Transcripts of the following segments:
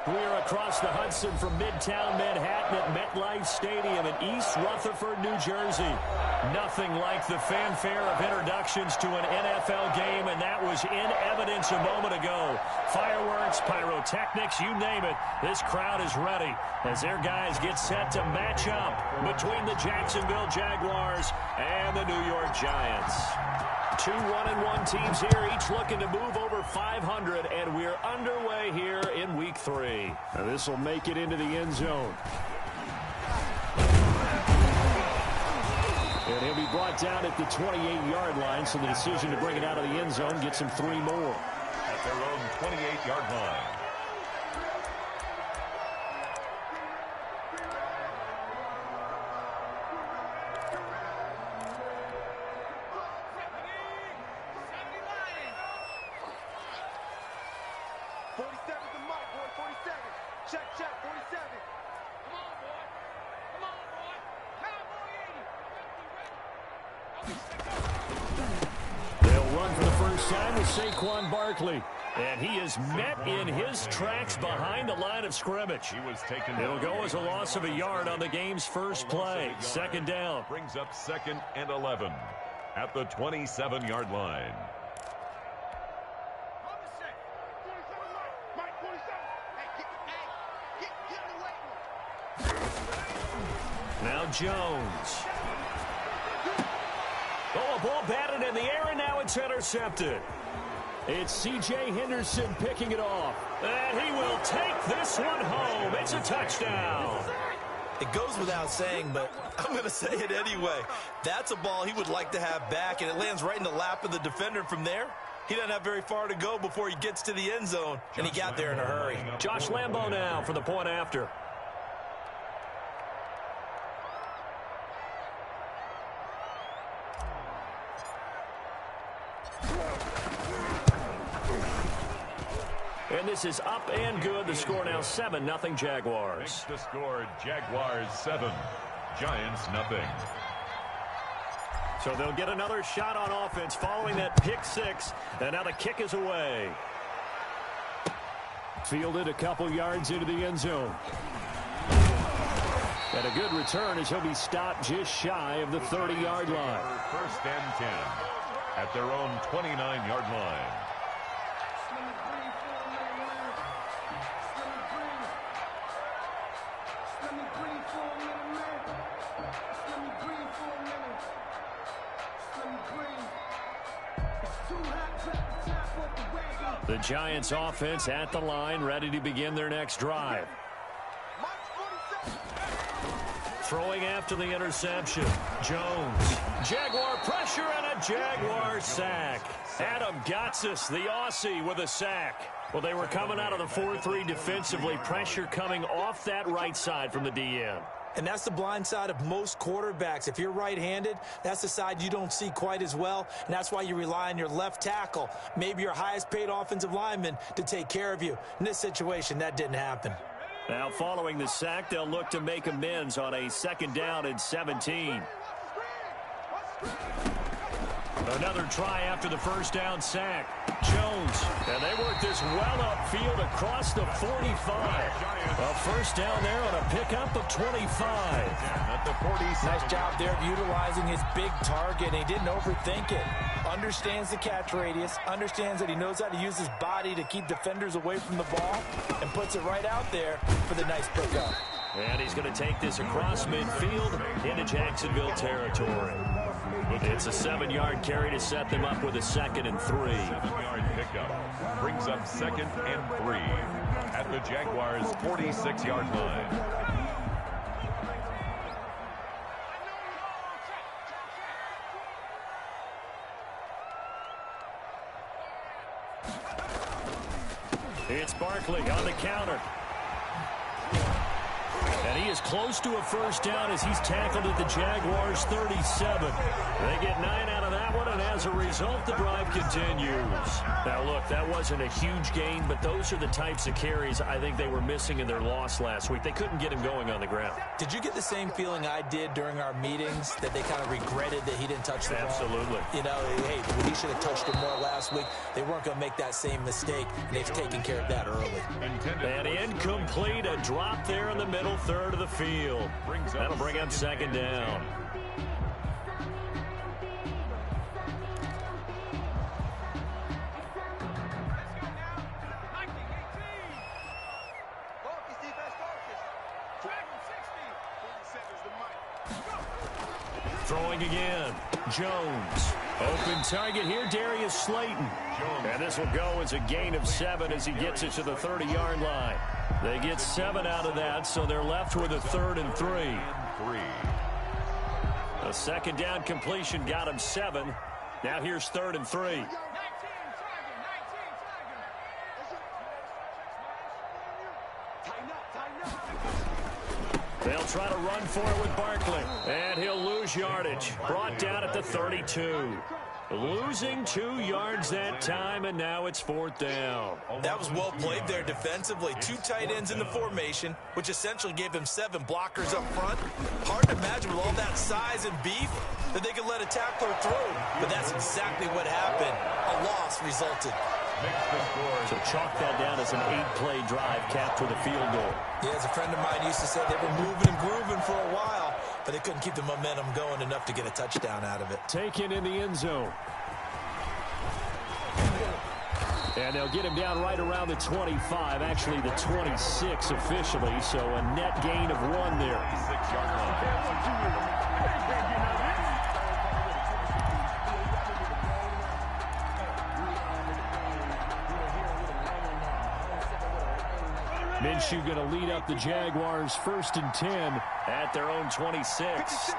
We're across the Hudson from Midtown Manhattan at MetLife Stadium in East Rutherford, New Jersey. Nothing like the fanfare of introductions to an NFL game, and that was in evidence a moment ago. Fireworks, pyrotechnics, you name it. This crowd is ready as their guys get set to match up between the Jacksonville Jaguars and the New York Giants. Two 1-1 teams here, each looking to move over 500, and we're underway here in Week 3. Now this will make it into the end zone. And he'll be brought down at the 28-yard line, so the decision to bring it out of the end zone gets him 3 more. At their own 28-yard line. And he is met in his tracks behind the line of scrimmage. It'll go as a loss of a yard on the game's first play. Second down. Brings up 2nd and 11 at the 27-yard line. Now Jones. Oh, a ball batted in the air, and now it's intercepted. It's C.J. Henderson picking it off. And he will take this one home. It's a touchdown. It goes without saying, but I'm going to say it anyway. That's a ball he would like to have back, and it lands right in the lap of the defender from there. He doesn't have very far to go before he gets to the end zone, and he got there in a hurry. Josh Lambo now for the point after. And this is up and good. The score now 7-0 Jaguars. The score, Jaguars 7, Giants nothing. So they'll get another shot on offense following that pick six. And now the kick is away. Fielded a couple yards into the end zone. And a good return as he'll be stopped just shy of the 30-yard line. 1st and 10 at their own 29-yard line. The Giants offense at the line, ready to begin their next drive. Throwing after the interception. Jones. Jaguar pressure and a Jaguar sack. Adam Gotsis, the Aussie, with a sack. Well, they were coming out of the 4-3 defensively. Pressure coming off that right side from the DM. And that's the blind side of most quarterbacks. If you're right-handed, that's the side you don't see quite as well. And that's why you rely on your left tackle, maybe your highest-paid offensive lineman, to take care of you. In this situation, that didn't happen. Now, following the sack, they'll look to make amends on a 2nd down and 17. Another try after the 1st down sack. Jones, and they work this well upfield across the 45. A 1st down there on a pickup of 25. At the 46. Nice job there of utilizing his big target. He didn't overthink it. Understands the catch radius, understands that he knows how to use his body to keep defenders away from the ball, and puts it right out there for the nice pickup. And he's going to take this across midfield into Jacksonville territory. It's a 7-yard carry to set them up with a 2nd and 3. 7-yard pickup brings up 2nd and 3 at the Jaguars' 46-yard line. It's Barkley on the counter. And he is close to a first down as he's tackled at the Jaguars 37. They get 9 out of that one, and as a result, the drive continues. Now, look, that wasn't a huge gain, but those are the types of carries I think they were missing in their loss last week. They couldn't get him going on the ground. Did you get the same feeling I did during our meetings, that they kind of regretted that he didn't touch the ball? Absolutely. You know, hey, he should have touched it more last week. They weren't going to make that same mistake, and they've taken care of that early. And incomplete, a drop there in the middle third of the field. That'll bring up second down. Throwing again. Jones. Open target here, Darius Slayton. And this will go as a gain of 7 as he gets it to the 30-yard line. They get 7 out of that, so they're left with a 3rd and 3. A second down completion got him 7. Now here's 3rd and 3. They'll try to run for it with Barkley. And he'll lose yardage. Brought down at the 32. Losing 2 yards that time, and now it's 4th down. That was well played there defensively. 2 tight ends in the formation, which essentially gave them 7 blockers up front. Hard to imagine with all that size and beef that they could let a tackler through. But that's exactly what happened. A loss resulted. So chalk that down as an 8-play drive capped with a field goal. Yeah, as a friend of mine used to say, they were moving and grooving for a while, but they couldn't keep the momentum going enough to get a touchdown out of it. Taken in the end zone. And they'll get him down right around the 25, actually the 26 officially, so a net gain of 1 there. 6-yard line. Minshew going to lead up the Jaguars 1st and 10 at their own 26.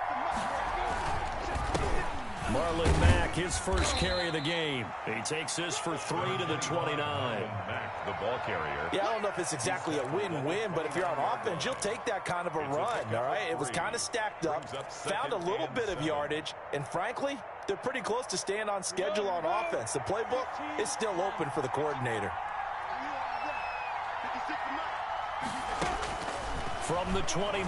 Marlon Mack, his first carry of the game. He takes this for 3 to the 29. Mack, the ball carrier. Yeah, I don't know if it's exactly a win-win, but if you're on offense, you'll take that kind of a run, all right? It was kind of stacked up, found a little bit of yardage, and frankly, they're pretty close to staying on schedule on offense. The playbook is still open for the coordinator. From the 29,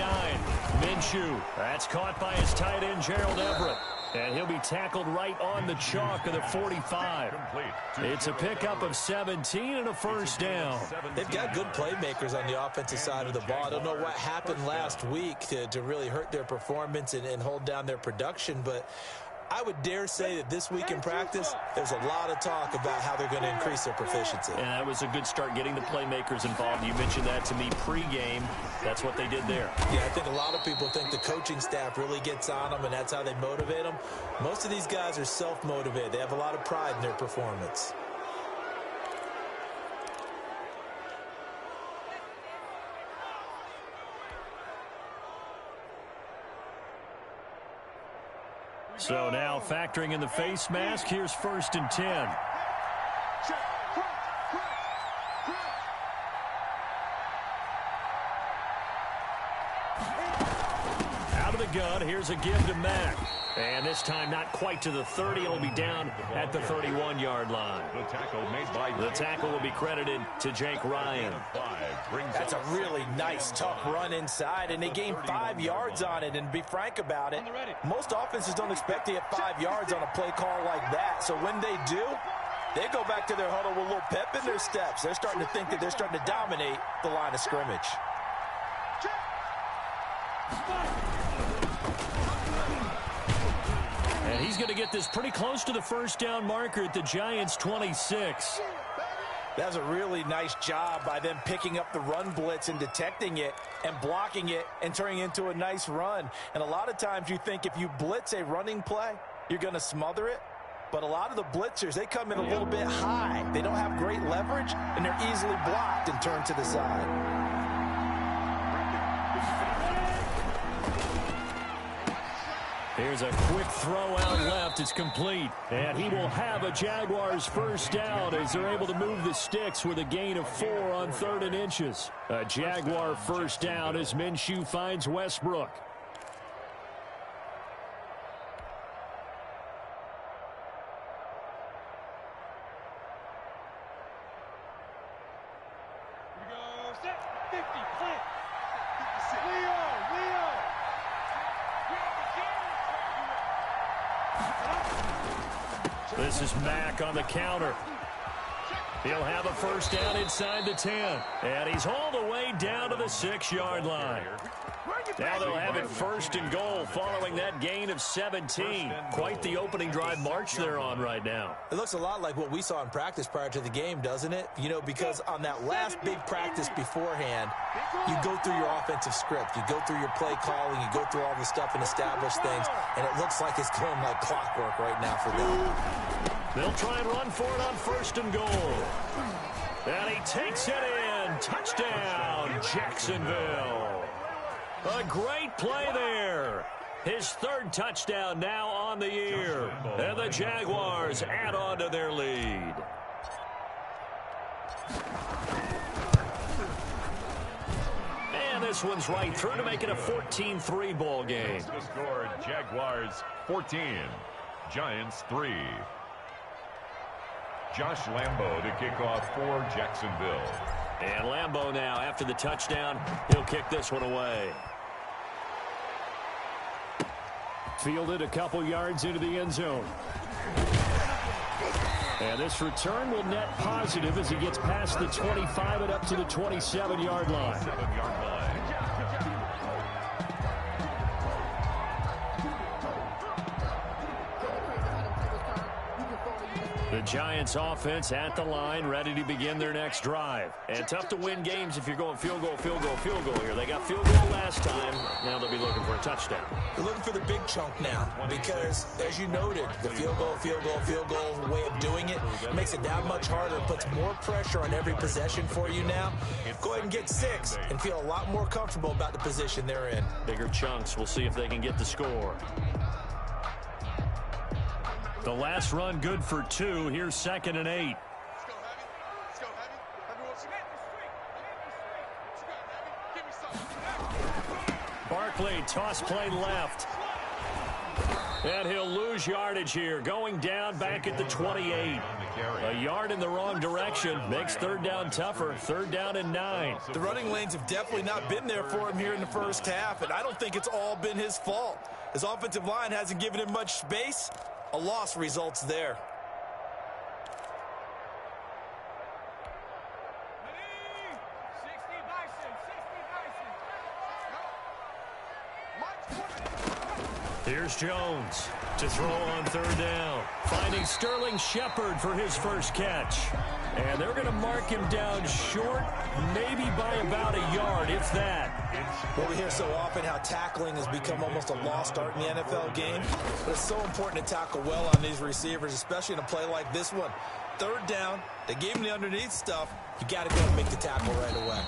Minshew. That's caught by his tight end, Gerald Everett. And he'll be tackled right on the chalk of the 45. It's a pickup of 17 and a first down. They've got good playmakers on the offensive side of the ball. I don't know what happened last week to really hurt their performance and hold down their production, but I would dare say that this week in practice, there's a lot of talk about how they're going to increase their proficiency. And that was a good start getting the playmakers involved. You mentioned that to me pregame. That's what they did there. Yeah, I think a lot of people think the coaching staff really gets on them, and that's how they motivate them. Most of these guys are self-motivated. They have a lot of pride in their performance. So now factoring in the face mask, here's 1st and 10. Out of the gun, here's a give to Mack. And this time not quite to the 30. It'll be down at the 31-yard line. The tackle made by the tackle will be credited to Jake Ryan. That's a really nice, tough run inside, and they gained 5 yards on it. And to be frank about it, most offenses don't expect to get 5 yards on a play call like that. So when they do, they go back to their huddle with a little pep in their steps. They're starting to think that they're starting to dominate the line of scrimmage. And he's going to get this pretty close to the first down marker at the Giants' 26. That was a really nice job by them picking up the run blitz and detecting it and blocking it and turning it into a nice run. And a lot of times you think if you blitz a running play, you're going to smother it. But a lot of the blitzers, they come in a little bit high. They don't have great leverage, and they're easily blocked and turned to the side. Here's a quick throw out left. It's complete. And he will have a Jaguars first down as they're able to move the sticks with a gain of 4 on 3rd and inches. A Jaguar first down as Minshew finds Westbrook. This is Mack on the counter. He'll have a first down inside the 10. And he's all the way down to the 6-yard line. Now they'll have it 1st and goal following that gain of 17. Quite the opening drive march they're on right now. It looks a lot like what we saw in practice prior to the game, doesn't it? You know, because on that last big practice beforehand, you go through your offensive script. You go through your play calling. You go through all the stuff and establish things. And it looks like it's going like clockwork right now for them. They'll try and run for it on 1st and goal. And he takes it in. Touchdown, Jacksonville. A great play there. His 3rd touchdown now on the year. And the Jaguars add on to their lead. And this one's right through to make it a 14-3 ball game. The score, Jaguars 14, Giants 3. Josh Lambo to kick off for Jacksonville. And Lambo now, after the touchdown, he'll kick this one away. Fielded a couple yards into the end zone. And this return will net positive as he gets past the 25 and up to the 27-yard line. 7-yard line. The Giants offense at the line, ready to begin their next drive. And tough to win games if you're going field goal, field goal, field goal here. They got field goal last time. Now they'll be looking for a touchdown. They're looking for the big chunk now because, as you noted, the field goal way of doing it makes it that much harder. It puts more pressure on every possession for you now. Go ahead and get 6 and feel a lot more comfortable about the position they're in. Bigger chunks. We'll see if they can get the score. The last run good for 2. Here's 2nd and 8. Barkley, toss play left. And he'll lose yardage here. Going down back at the 28. A yard in the wrong direction. Makes 3rd down tougher. 3rd down and 9. The running lanes have definitely not been there for him here in the first half, and I don't think it's all been his fault. His offensive line hasn't given him much space. A loss results there. Here's Jones to throw on 3rd down. Finding Sterling Shepard for his first catch. And they're going to mark him down short, maybe by about a yard, if that. Well, we hear so often how tackling has become almost a lost art in the NFL game. But it's so important to tackle well on these receivers, especially in a play like this one. 3rd down, they gave him the underneath stuff. You got to go and make the tackle right away.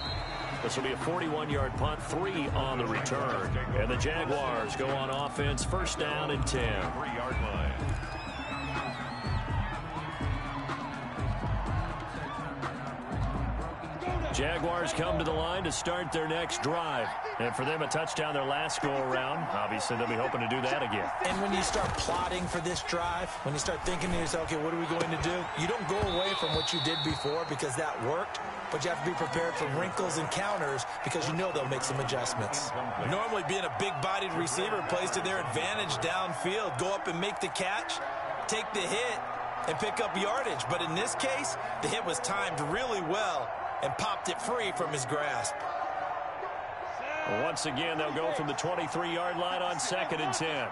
This will be a 41-yard punt, 3 on the return. And the Jaguars go on offense, 1st down and 10. 3-yard line. Jaguars come to the line to start their next drive. And for them, a touchdown their last go-around. Obviously, they'll be hoping to do that again. And when you start plotting for this drive, when you start thinking to yourself, okay, what are we going to do? You don't go away from what you did before because that worked, but you have to be prepared for wrinkles and counters because you know they'll make some adjustments. Normally, being a big-bodied receiver plays to their advantage downfield. Go up and make the catch, take the hit, and pick up yardage. But in this case, the hit was timed really well and popped it free from his grasp. Once again, they'll go from the 23-yard line on 2nd and 10.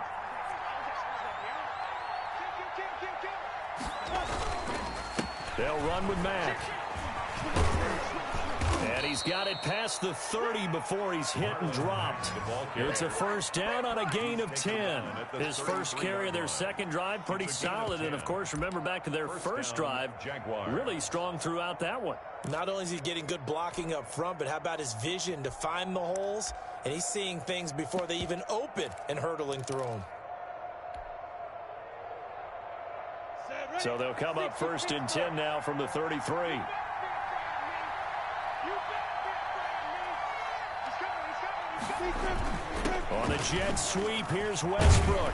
They'll run with Mack. And he's got it past the 30 before he's hit and dropped. It's a first down on a gain of 10. His first carry of their second drive, pretty solid. And, of course, remember back to their first drive, really strong throughout that one. Not only is he getting good blocking up front, but how about his vision to find the holes? And he's seeing things before they even open and hurtling through them. So they'll come up 1st and 10 now from the 33. On the jet sweep, here's Westbrook.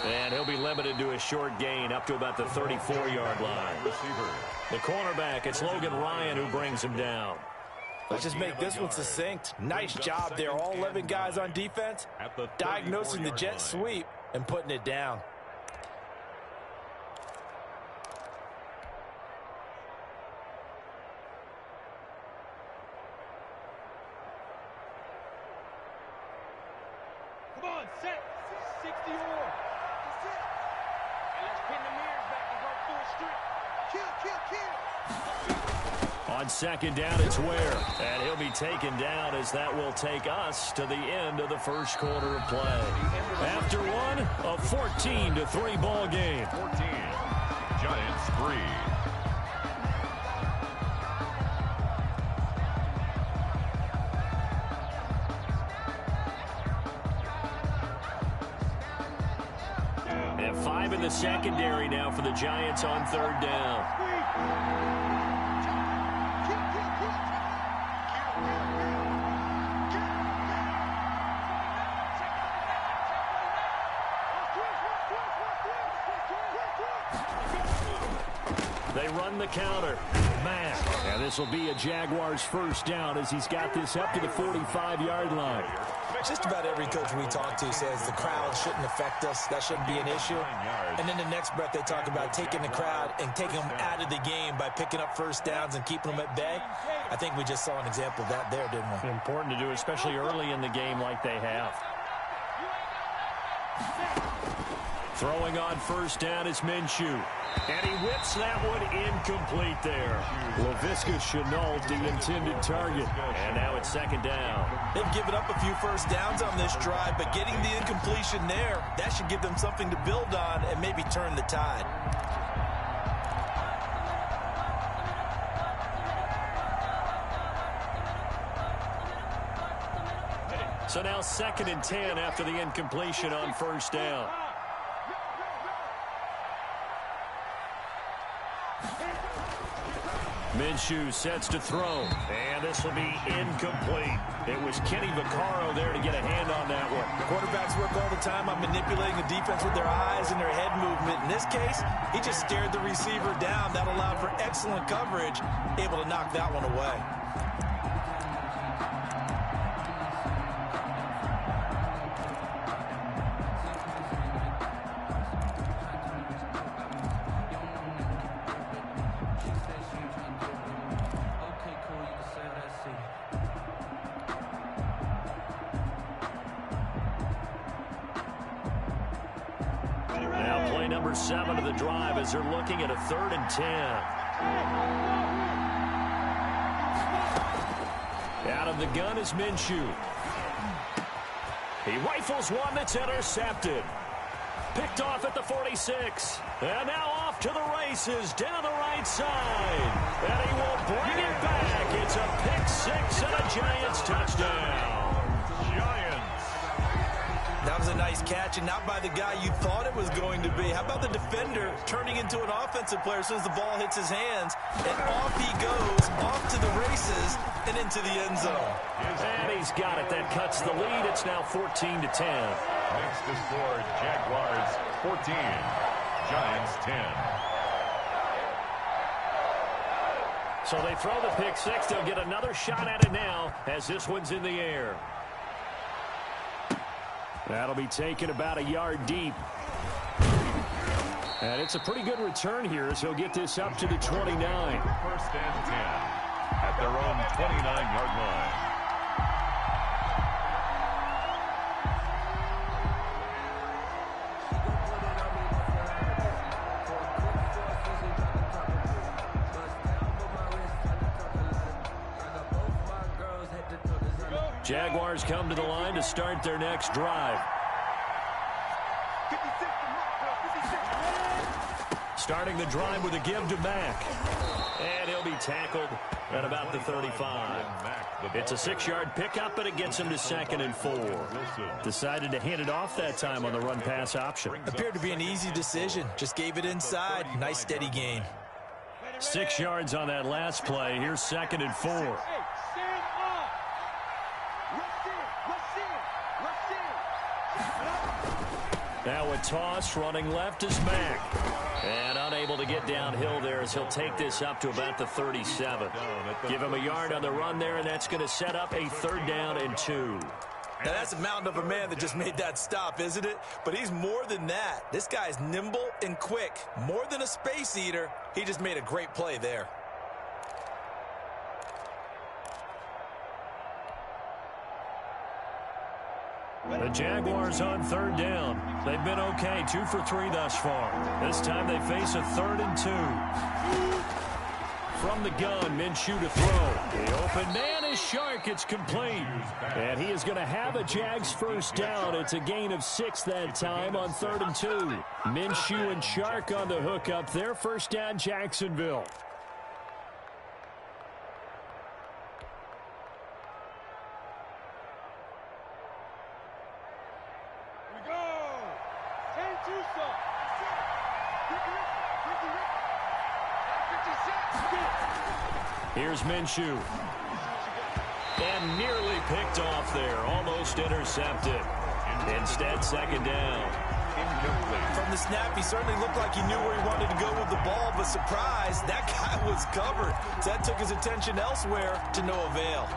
And he'll be limited to a short gain up to about the 34-yard line. The cornerback, it's Logan Ryan who brings him down. Let's just make this one succinct. Nice job there. All 11 guys on defense diagnosing the jet sweep and putting it down. Come on, set 60 or. That's it. And let's pin the mirrors back and go full strength. Kill. On 2nd down, it's Ware. And he'll be taken down as that will take us to the end of the first quarter of play. After one, a 14-3 ball game. 14. Giants 3. And 5 in the secondary now for the Giants on 3rd down. They run the counter. Man, and this will be a Jaguars 1st down as he's got this up to the 45-yard line. Just about every coach we talk to says the crowd shouldn't affect us. That shouldn't be an issue. And then the next breath they talk about taking the crowd and taking them out of the game by picking up 1st downs and keeping them at bay. I think we just saw an example of that there, didn't we? Important to do, especially early in the game like they have. Throwing on 1st down is Minshew. And he whips that one incomplete there. Laviska Shenault, the intended target. And now it's 2nd down. They've given up a few 1st downs on this drive, but getting the incompletion there, that should give them something to build on and maybe turn the tide. So now 2nd and 10 after the incompletion on 1st down. Minshew sets to throw, and this will be incomplete. It was Kenny Vaccaro there to get a hand on that one. Quarterbacks work all the time on manipulating the defense with their eyes and their head movement. In this case, he just stared the receiver down. That allowed for excellent coverage, able to knock that one away. Number 7 of the drive as they're looking at a 3rd and 10. Out of the gun is Minshew. He rifles one that's intercepted. Picked off at the 46. And now off to the races down the right side. And he will bring it back. It's a pick-6 and a Giants touchdown. That was a nice catch, and not by the guy you thought it was going to be. How about the defender turning into an offensive player as soon as the ball hits his hands, and off he goes, off to the races, and into the end zone. And he's got it. That cuts the lead. It's now 14-10. Next to score, Jaguars 14, Giants 10. So they throw the pick-6. They'll get another shot at it now as this one's in the air. That'll be taken about a yard deep. And it's a pretty good return here as he'll get this up to the 29. 1st and 10 at their own 29-yard line. Jaguars come to the line to start their next drive. Starting the drive with a give to Mack. And he'll be tackled at about the 35. It's a 6-yard pickup, and it gets him to 2nd and 4. Decided to hand it off that time on the run-pass option. Appeared to be an easy decision. Just gave it inside. Nice, steady gain. 6 yards on that last play. Here's 2nd and 4. Hey, stand up. Now a toss running left is Mack. And unable to get downhill there as he'll take this up to about the 37. Give him a yard on the run there, and that's going to set up a 3rd down and 2. Now, that's a mountain of a man that just made that stop, isn't it? But he's more than that. This guy's nimble and quick. More than a space eater, he just made a great play there. The Jaguars on 3rd down. They've been okay, 2 for 3 thus far. This time they face a 3rd and 2. From the gun, Minshew to throw. The open man is Shark. It's complete. And he is going to have a Jags 1st down. It's a gain of 6 that time on 3rd and 2. Minshew and Shark on the hook up their 1st down, Jacksonville. Here's Minshew. And nearly picked off there. Almost intercepted. Instead, 2nd down. From the snap, he certainly looked like he knew where he wanted to go with the ball, but surprise, that guy was covered. So that took his attention elsewhere to no avail.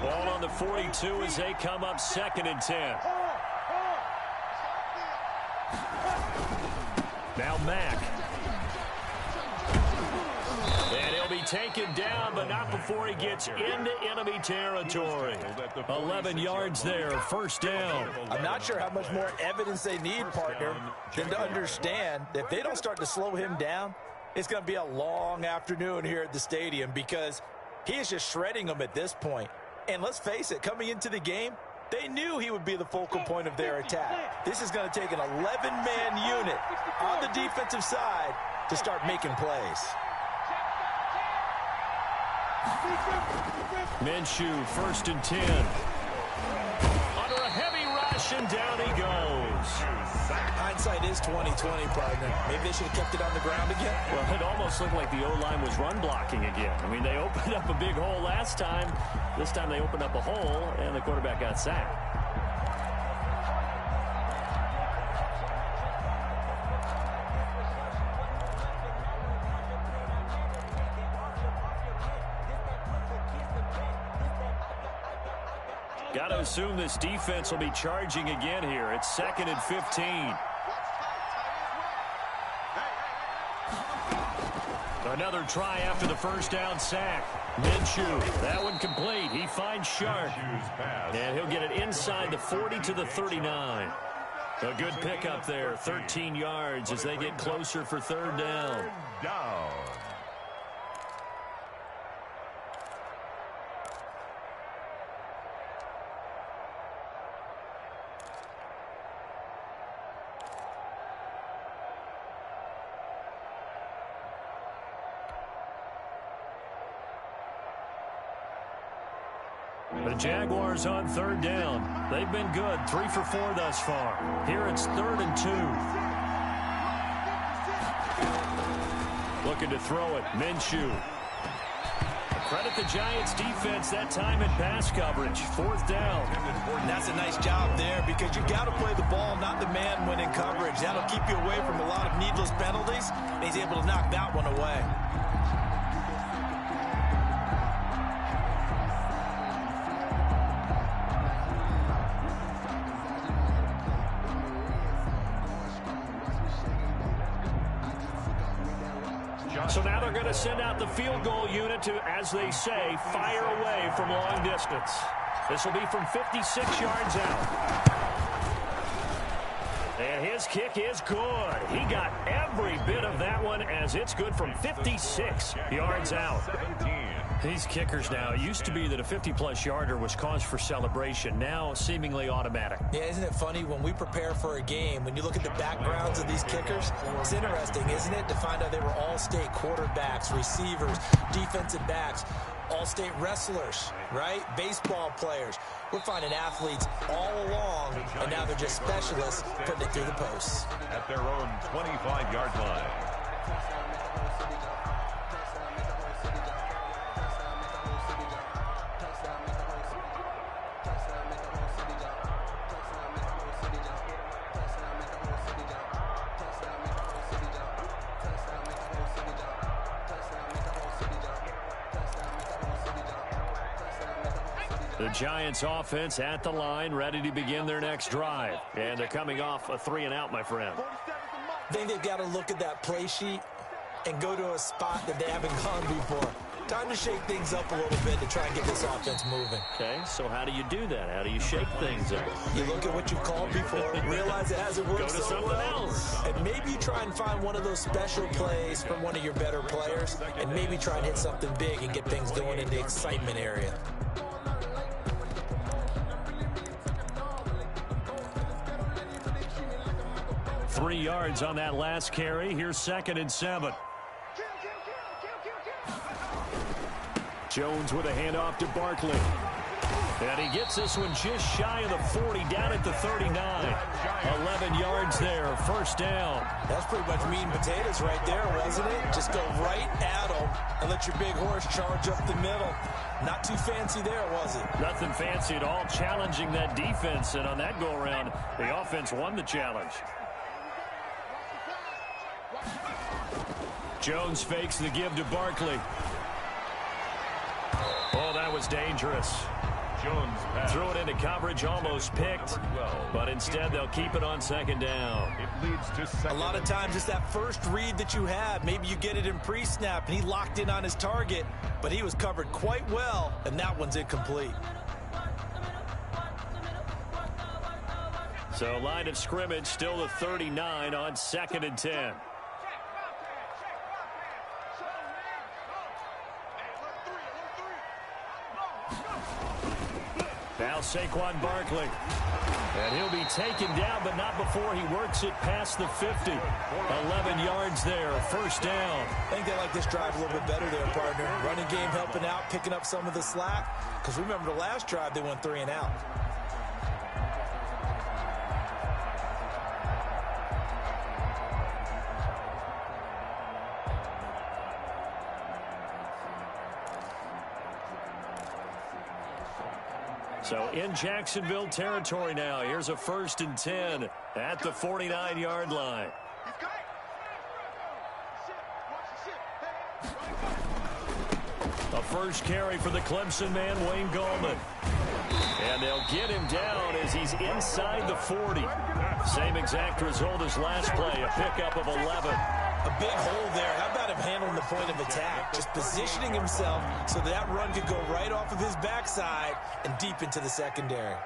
Ball on the 42 as they come up 2nd and 10. Now Mack. And he'll be taken down, but not before he gets into enemy territory. 11 yards there, 1st down. I'm not sure how much more evidence they need, partner, than to understand that if they don't start to slow him down, it's going to be a long afternoon here at the stadium because he is just shredding them at this point. And let's face it, coming into the game, they knew he would be the focal point of their attack. This is going to take an 11-man unit on the defensive side to start making plays. Minshew, 1st and 10. Under a heavy rush, and down he goes. Hindsight is 20/20, partner. Maybe they should have kept it on the ground again. Well, it almost looked like the O-line was run blocking again. I mean, they opened up a big hole last time. This time they opened up a hole, and the quarterback got sacked. Got to assume this defense will be charging again here. It's 2nd and 15. Another try after the 1st down sack. Minshew, that one complete. He finds Shark. And he'll get it inside the 40 to the 39. A good pickup there, 13 yards as they get closer for 3rd down. The Jaguars on 3rd down. They've been good, 3 for 4 thus far. Here it's 3rd and 2. Looking to throw it, Minshew. Credit the Giants defense that time in pass coverage. 4th down. And that's a nice job there because you got to play the ball, not the man when in coverage. That'll keep you away from a lot of needless penalties, and he's able to knock that one away. So now they're going to send out the field goal unit to, as they say, fire away from long distance. This will be from 56 yards out. And his kick is good. He got every bit of that one as it's good from 56 yards out. 17. These kickers now, it used to be that a 50-plus yarder was cause for celebration. Now, seemingly automatic. Yeah, isn't it funny when we prepare for a game, when you look at the backgrounds of these kickers, it's interesting, isn't it, to find out they were all-state quarterbacks, receivers, defensive backs, all-state wrestlers, right? Baseball players. We're finding athletes all along, and now they're just specialists putting it through the posts. At their own 25-yard line. The Giants offense at the line, ready to begin their next drive. And they're coming off a 3-and-out, my friend. I think they've got to look at that play sheet and go to a spot that they haven't gone before. Time to shake things up a little bit to try and get this offense moving. Okay, so how do you do that? How do you shake things up? You look at what you've called before, realize it hasn't worked Go to so something well, else. and maybe you try and find one of those special plays from one of your better players, and maybe try and hit something big and get things going in the excitement area. 3 yards on that last carry. Here's 2nd and 7. Jones with a handoff to Barkley. And he gets this one just shy of the 40, down at the 39. 11 yards there, first down. That's pretty much meat and potatoes right there, wasn't it? Just go right at them and let your big horse charge up the middle. Not too fancy there, was it? Nothing fancy at all, challenging that defense. And on that go-around, the offense won the challenge. Jones fakes the give to Barkley. Oh, that was dangerous. Jones pass. Threw it into coverage, almost picked, but instead they'll keep it on 2nd down. It leads to second. A lot of times it's that first read that you have. Maybe you get it in pre-snap, and he locked in on his target, but he was covered quite well, and that one's incomplete. So line of scrimmage still the 39 on 2nd and 10. Now Saquon Barkley. And he'll be taken down, but not before he works it past the 50. 11 yards there, first down. I think they like this drive a little bit better there, partner. Running game helping out, picking up some of the slack. Because remember the last drive, they went 3 and out. So in Jacksonville territory now. Here's a 1st and 10 at the 49-yard line. A first carry for the Clemson man, Wayne Gallman. And they'll get him down as he's inside the 40. Same exact result as last play, a pickup of 11. A big hole there. How about him handling the point of attack? Just positioning himself so that run could go right off of his backside and deep into the secondary.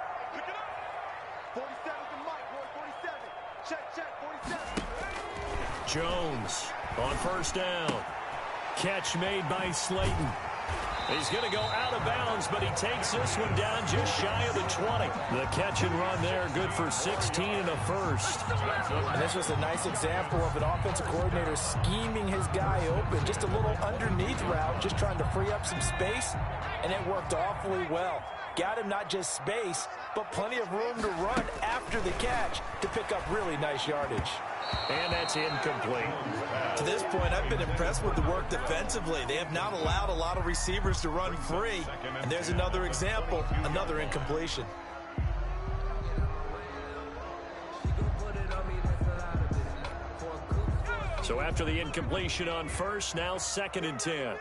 47 to Mike, boy, 47. Check, 47. Jones on first down. Catch made by Slayton. He's going to go out of bounds, but he takes this one down just shy of the 20. The catch and run there, good for 16 and a first. And this was a nice example of an offensive coordinator scheming his guy open. Just a little underneath route, just trying to free up some space, and it worked awfully well. Got him not just space, but plenty of room to run after the catch to pick up really nice yardage. And that's incomplete. To this point, I've been impressed with the work defensively. They have not allowed a lot of receivers to run free. And there's another example, another incompletion. So after the incompletion on first, now 2nd and 10. You remember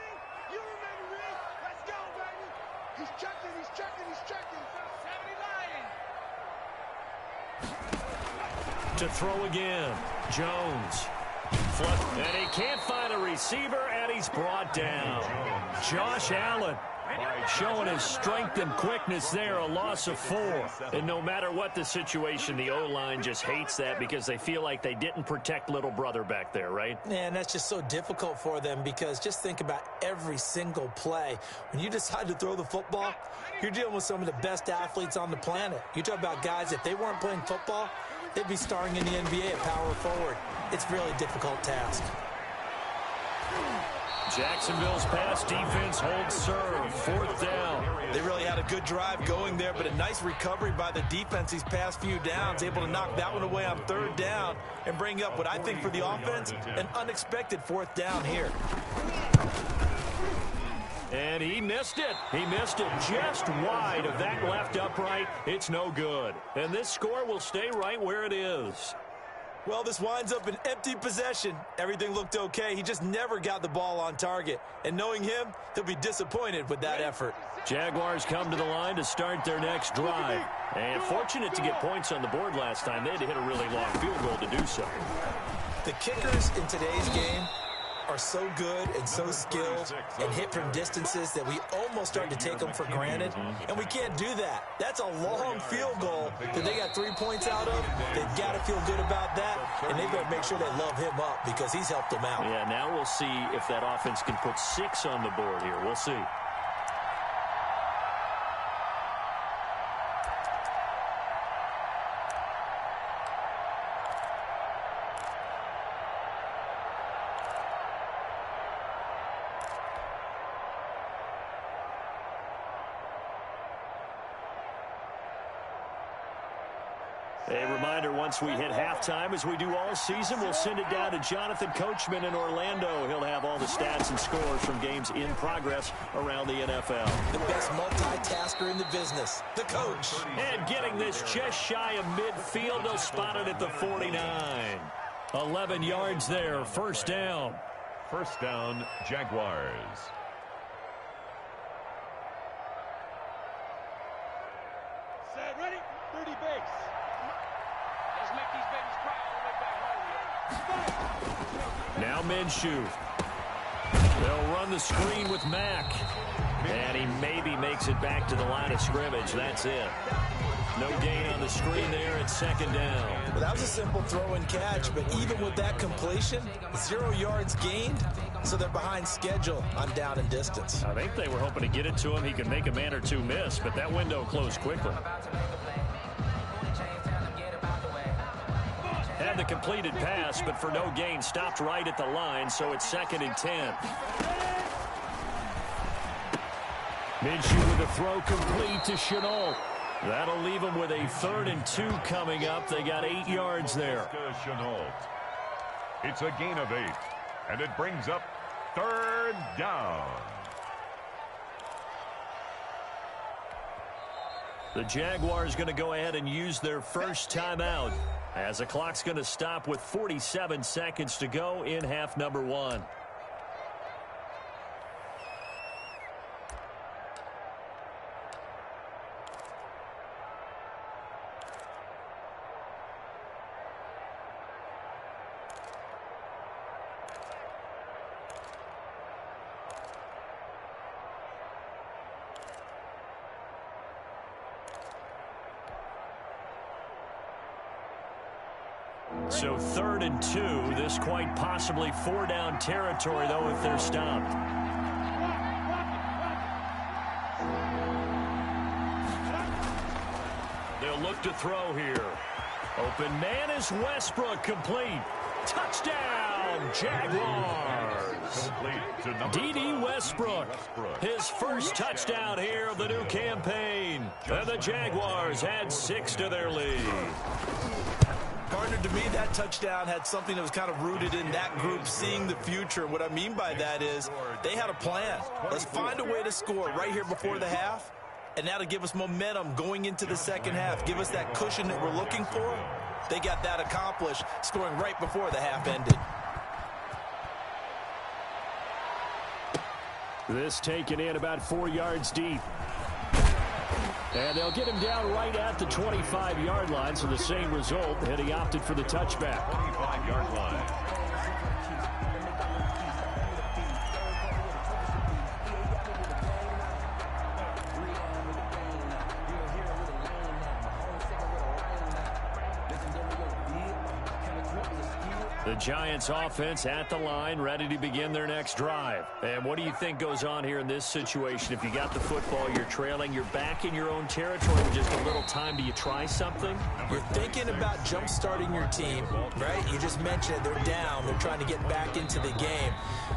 this? Let's go, baby. He's checking, he's checking, he's checking. 79. To throw again, Jones. And he can't find a receiver, and he's brought down. Josh Allen Showing his strength and quickness there, a loss of 4. And no matter what the situation, the O-line just hates that because they feel like they didn't protect little brother back there, right? Man, that's just so difficult for them because just think about every single play. When you decide to throw the football, you're dealing with some of the best athletes on the planet. You talk about guys, if they weren't playing football, they'd be starring in the NBA at power forward. It's a really difficult task. Jacksonville's pass defense holds serve. 4th down. They really had a good drive going there, but a nice recovery by the defense these past few downs, able to knock that one away on 3rd down and bring up what I think for the offense, an unexpected 4th down here. And he missed it. He missed it just wide of that left upright. It's no good. And this score will stay right where it is. Well, this winds up an empty possession. Everything looked okay. He just never got the ball on target. And knowing him, he'll be disappointed with that effort. Jaguars come to the line to start their next drive. And fortunate to get points on the board last time. They had to hit a really long field goal to do so. The kickers in today's game are so good and so skilled and hit from distances that we almost start to take them for granted, and we can't do that. That's a long field goal that they got 3 points out of. They've got to feel good about that, and they've got to make sure they love him up because he's helped them out. Yeah, now we'll see if that offense can put 6 on the board here. We'll see. A reminder, once we hit halftime, as we do all season, we'll send it down to Jonathan Coachman in Orlando. He'll have all the stats and scores from games in progress around the NFL. The best multitasker in the business, the coach. And getting this just shy of midfield, they'll spot it at the 49. 11 yards there, 1st down. 1st down, Jaguars. Set, ready? 30 base. Let's make these babies cry all the way back home. Now Minshew. They'll run the screen with Mack. And he maybe makes it back to the line of scrimmage. That's it. No gain on the screen there at 2nd down. Well, that was a simple throw and catch, but even with that completion, 0 yards gained, so they're behind schedule on down and distance. I think they were hoping to get it to him. He could make a man or two miss, but that window closed quickly. Had the completed pass, but for no gain, stopped right at the line, so it's 2nd and 10. Minshew with a throw complete to Chenault. That'll leave them with a 3rd and 2 coming up. They got 8 yards there. It's a gain of 8, and it brings up 3rd down. The Jaguars going to go ahead and use their first timeout as the clock's going to stop with 47 seconds to go in half number 1. So 3rd and 2. This quite possibly 4-down territory, though, if they're stopped. They'll look to throw here. Open man is Westbrook, complete. Touchdown, Jaguars. D.D. Westbrook, his first touchdown here of the new campaign. And the Jaguars add 6 to their lead. Partner, to me, that touchdown had something that was kind of rooted in that group seeing the future. What I mean by that is they had a plan. Let's find a way to score right here before the half, and that'll give us momentum going into the second half. Give us that cushion that we're looking for. They got that accomplished, scoring right before the half ended. This taken in about 4 yards deep. And they'll get him down right at the 25-yard line, so the same result, and he opted for the touchback. 25-yard line. The Giants offense at the line, ready to begin their next drive. And what do you think goes on here in this situation? If you got the football, you're trailing, you're back in your own territory with just a little time. Do you try something? You're thinking about jump-starting your team, right? You just mentioned it. They're down. They're trying to get back into the game.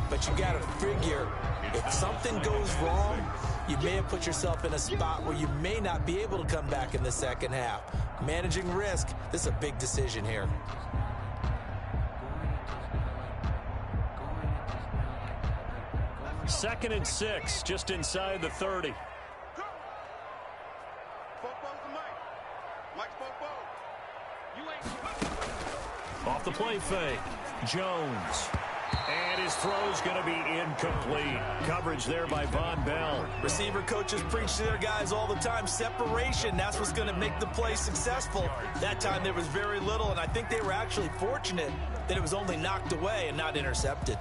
But you got to figure, if something goes wrong, you may have put yourself in a spot where you may not be able to come back in the second half. Managing risk, this is a big decision here. Second and 6, just inside the 30. Off the play fake. Jones. And his throw's going to be incomplete. Coverage there by Von Bell. Receiver coaches preach to their guys all the time. Separation, that's what's going to make the play successful. That time there was very little, and I think they were actually fortunate that it was only knocked away and not intercepted.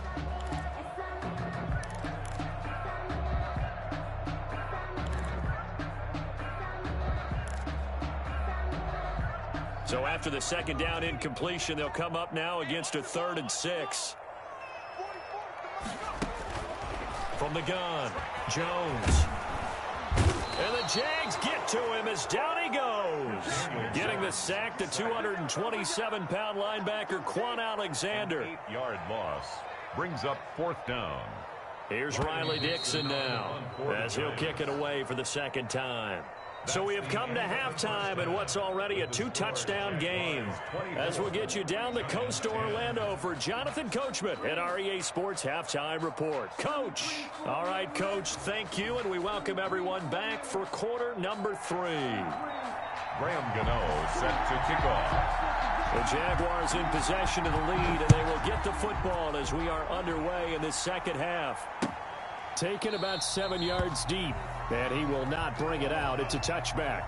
So after the second down incompletion, they'll come up now against a 3rd and 6. From the gun, Jones. And the Jags get to him as down he goes. Getting the sack, the 227-pound linebacker, Quan Alexander. 8-yard loss brings up 4th down. Here's Riley Dixon now as he'll kick it away for the second time. So we have come to halftime in what's already a 2-touchdown game. As we'll get you down the coast to Orlando for Jonathan Coachman at our EA Sports Halftime Report. Coach. All right, Coach, thank you, and we welcome everyone back for quarter number 3. Graham Gano set to kick off. The Jaguars in possession of the lead, and they will get the football as we are underway in the second half. Taken about 7 yards deep. And he will not bring it out. It's a touchback.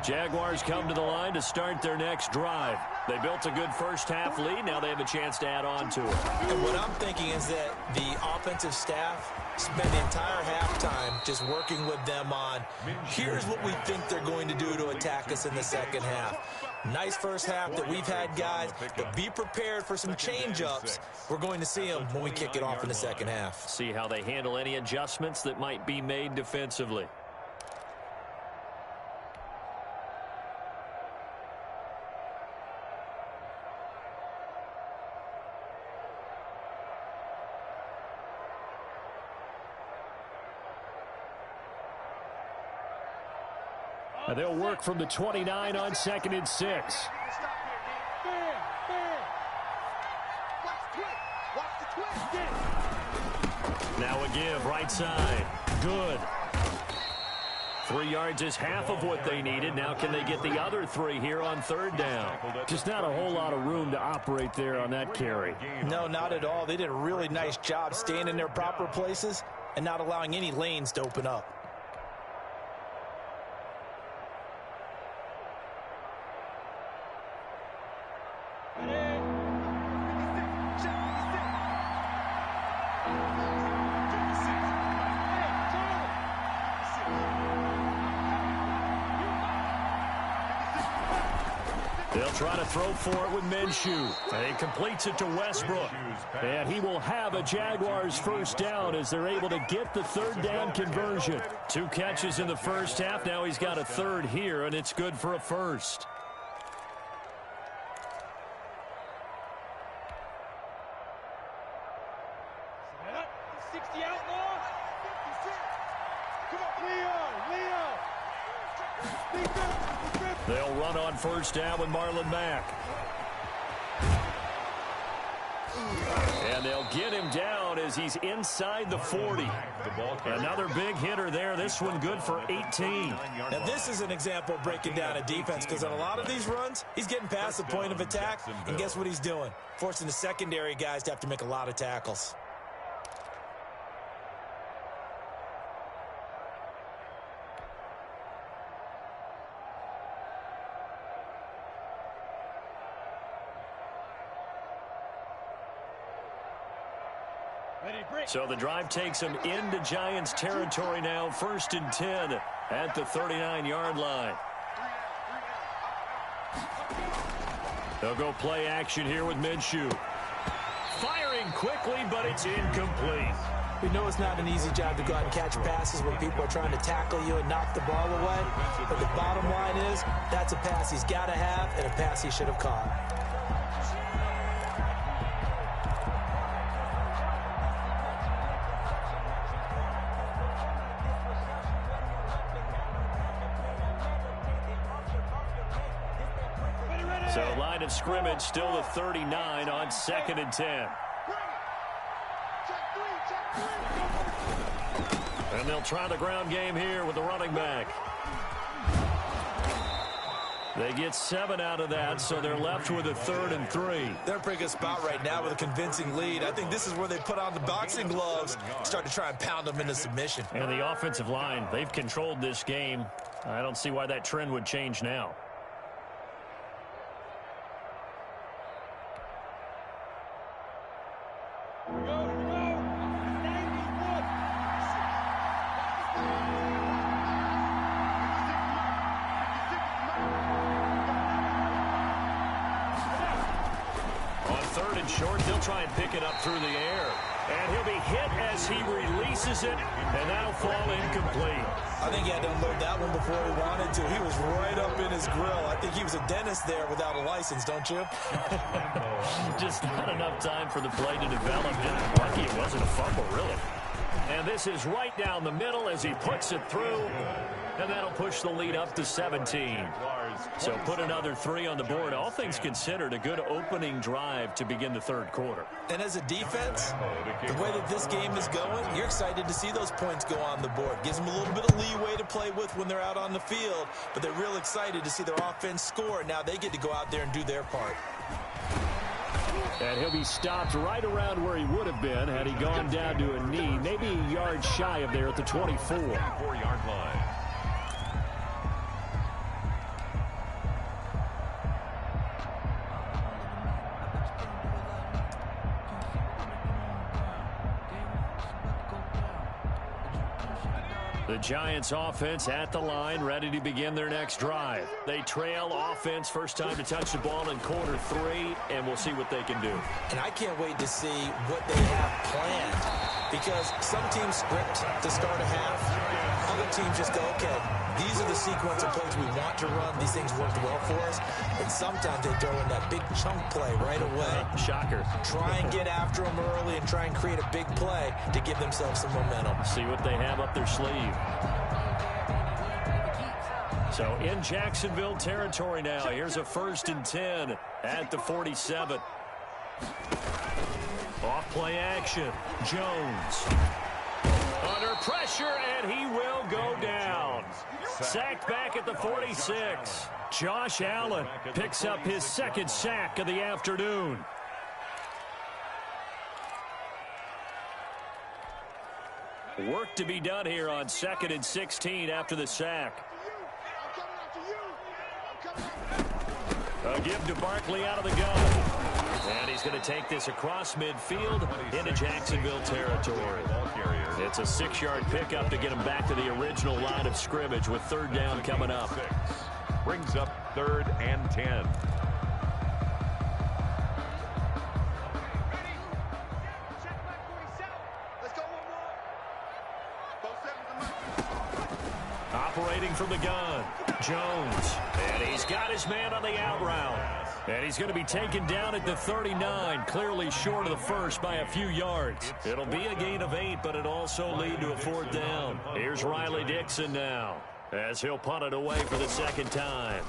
Jaguars come to the line to start their next drive. They built a good first-half lead. Now they have a chance to add on to it. And what I'm thinking is that the offensive staff spend the entire halftime just working with them on, here's what we think they're going to do to attack us in the second half. Nice first half that we've had, guys, but be prepared for some change-ups. We're going to see them when we kick it off in the second half. See how they handle any adjustments that might be made defensively. And they'll work from the 29 on 2nd and 6. Now a give, right side. Good. 3 yards is half of what they needed. Now can they get the other 3 here on 3rd down? Just not a whole lot of room to operate there on that carry. No, not at all. They did a really nice job staying in their proper places and not allowing any lanes to open up. They'll try to throw for it with Minshew. And he completes it to Westbrook. And he will have a Jaguars first down as they're able to get the 3rd down conversion. 2 catches in the first half. Now he's got a 3rd here, and it's good for a first. They'll run on first down with Marlon Mack. And they'll get him down as he's inside the 40. Another big hitter there. This one good for 18. Now this is an example of breaking down a defense, because on a lot of these runs, he's getting past the point of attack, and guess what he's doing? Forcing the secondary guys to have to make a lot of tackles. So the drive takes them into Giants territory now. 1st and 10 at the 39-yard line. They'll go play action here with Minshew. Firing quickly, but it's incomplete. We know it's not an easy job to go out and catch passes when people are trying to tackle you and knock the ball away. But the bottom line is, that's a pass he's got to have and a pass he should have caught. So line of scrimmage still the 39 on 2nd and 10. And they'll try the ground game here with the running back. They get 7 out of that, so they're left with a 3rd and 3. They're in a pretty good spot right now with a convincing lead. I think this is where they put on the boxing gloves, start to try and pound them into submission. And the offensive line, they've controlled this game. I don't see why that trend would change now. Short, they'll try and pick it up through the air. And he'll be hit as he releases it, and that'll fall incomplete. I think he had to unload that one before he wanted to. He was right up in his grill. I think he was a dentist there without a license, don't you? Just not enough time for the play to develop. Just lucky it wasn't a fumble, really. And this is right down the middle as he puts it through. And that'll push the lead up to 17. So put another 3 on the board. All things considered, a good opening drive to begin the 3rd quarter. And as a defense, the way that this game is going, you're excited to see those points go on the board. Gives them a little bit of leeway to play with when they're out on the field. But they're real excited to see their offense score. Now they get to go out there and do their part. And he'll be stopped right around where he would have been had he gone down to a knee. Maybe a yard shy of there at the 24. 4-yard line. The Giants offense at the line, ready to begin their next drive. They trail offense, first time to touch the ball in quarter 3, and we'll see what they can do. And I can't wait to see what they have planned, because some teams script to start a half. Other teams just go, okay, these are the sequence of plays we want to run. These things worked well for us. And sometimes they throw in that big chunk play right away. Shocker. Try and get after them early and try and create a big play to give themselves some momentum. See what they have up their sleeve. So in Jacksonville territory now. Here's a 1st and 10 at the 47. Off play action. Jones. Under pressure, and he will go down. Sacked back at the 46. Josh Allen picks up his 2nd sack of the afternoon. Work to be done here on 2nd and 16 after the sack. A give to Barkley out of the gun. And he's going to take this across midfield into Jacksonville territory. It's a 6-yard pickup to get him back to the original line of scrimmage with 3rd down coming up. Brings up 3rd and 10. Operating from the gun, Jones. And he's got his man on the out route. And he's going to be taken down at the 39, clearly short of the first by a few yards. It'll be a gain of 8, but it'll also lead to a 4th down. Here's Riley Dixon now, as he'll punt it away for the 2nd time.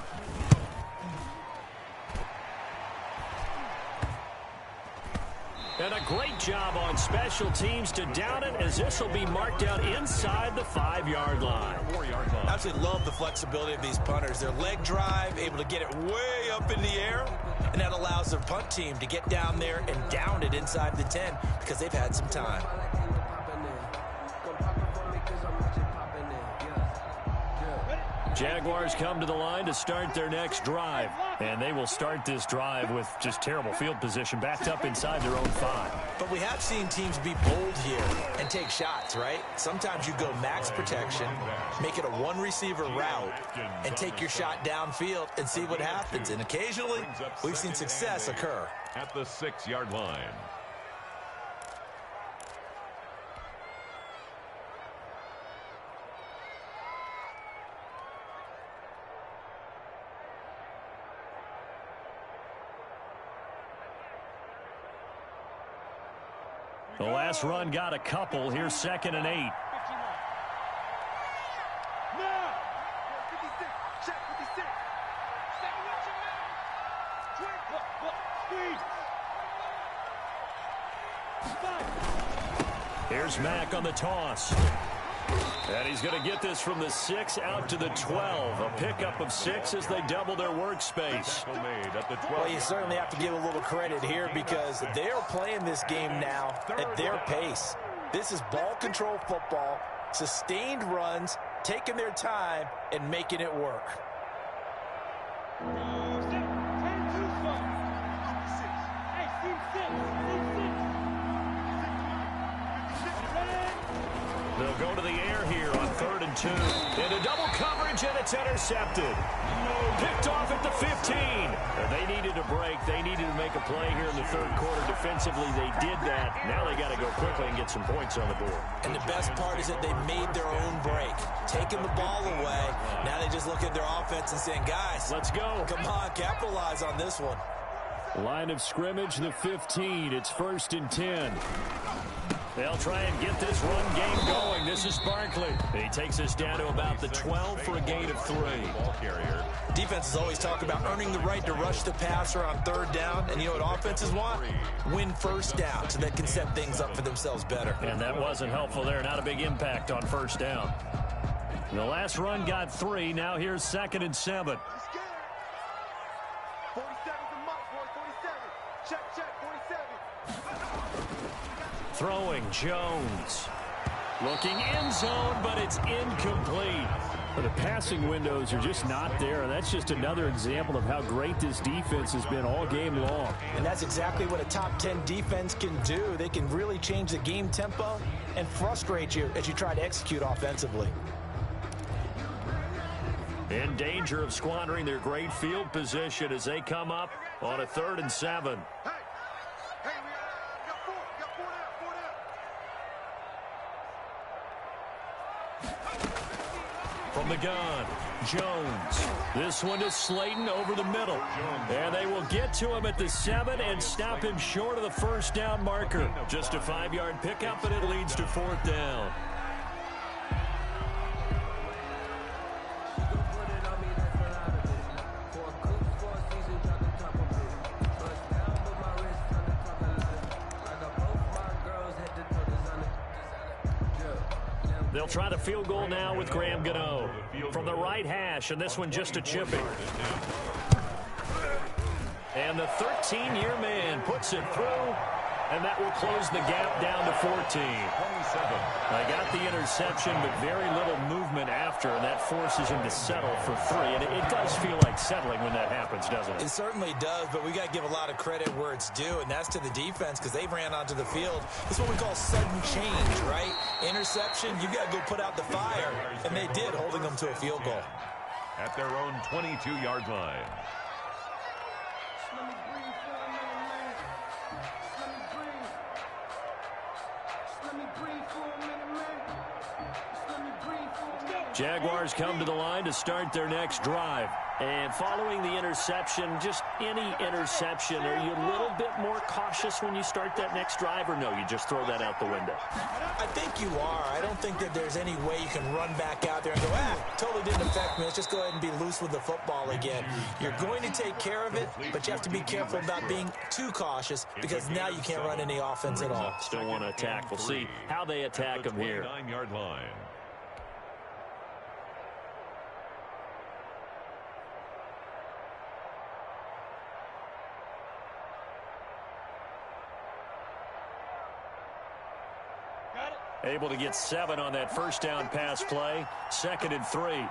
And a great job on special teams to down it, as this will be marked out inside the 5-yard line. 4-yard line. I absolutely love the flexibility of these punters. Their leg drive, able to get it way up in the air, and that allows their punt team to get down there and down it inside the 10 because they've had some time. Jaguars come to the line to start their next drive. And they will start this drive with just terrible field position, backed up inside their own 5. But we have seen teams be bold here and take shots, right? Sometimes you go max protection, make it a one-receiver route, and take your shot downfield and see what happens. And occasionally, we've seen success occur. At the 6-yard line. The last run got a couple. Here's 2nd and 8. Now. 56. Check 56. Say what you mean. Squeeze. Here's Mack on the toss. And he's going to get this from the 6 out to the 12. A pickup of 6 as they double their workspace. Well, you certainly have to give a little credit here because they're playing this game now at their pace. This is ball control football, sustained runs, taking their time, and making it work. They'll go to the air here on 3rd and 2. Into double coverage, and it's intercepted. Picked off at the 15. They needed a break. They needed to make a play here in the 3rd quarter. Defensively, they did that. Now they got to go quickly and get some points on the board. And the best part is that they made their own break, taking the ball away. Now they just look at their offense and saying, guys, let's go. Come on, capitalize on this one. Line of scrimmage, the 15. It's 1st and 10. They'll try and get this run game going. This is Barkley. He takes us down to about the 12 for a gain of 3. Ball carrier. Defenses always talk about earning the right to rush the passer on 3rd down. And you know what offenses want? Win 1st down so they can set things up for themselves better. And that wasn't helpful there. Not a big impact on 1st down. The last run got 3. Now here's 2nd and 7. 47's a mark, boy. 47. Check, 47. Throwing Jones. Looking end zone, but it's incomplete. But the passing windows are just not there. That's just another example of how great this defense has been all game long. And that's exactly what a top 10 defense can do. They can really change the game tempo and frustrate you as you try to execute offensively. In danger of squandering their great field position as they come up on a 3rd and 7. From the gun, Jones. This one is Slayton over the middle. And they will get to him at the 7 and stop him short of the 1st down marker. Just a 5-yard pickup, and it leads to 4th down. They'll try the field goal now with Graham Gano from the right hash, and this one just a chipping. And the 13-year man puts it through, and that will close the gap down to 14. They got the interception, but very little movement after, and that forces him to settle for 3. And it does feel like settling when that happens, doesn't it? It certainly does, but we got to give a lot of credit where it's due, and that's to the defense because they ran onto the field. This is what we call sudden change, right? Interception, you got to go put out the fire, and they did, holding them to a field goal. At their own 22-yard line. Jaguars come to the line to start their next drive. And following the interception, just any interception, are you a little bit more cautious when you start that next drive, or no, you just throw that out the window? I think you are. I don't think that there's any way you can run back out there and go, totally didn't affect me. Let's just go ahead and be loose with the football again. You're going to take care of it, but you have to be careful about being too cautious because now you can't run any offense at all. Still want to attack. We'll see how they attack them here. 29-yard line. Able to get 7 on that 1st down pass play. 2nd and 3. Hey,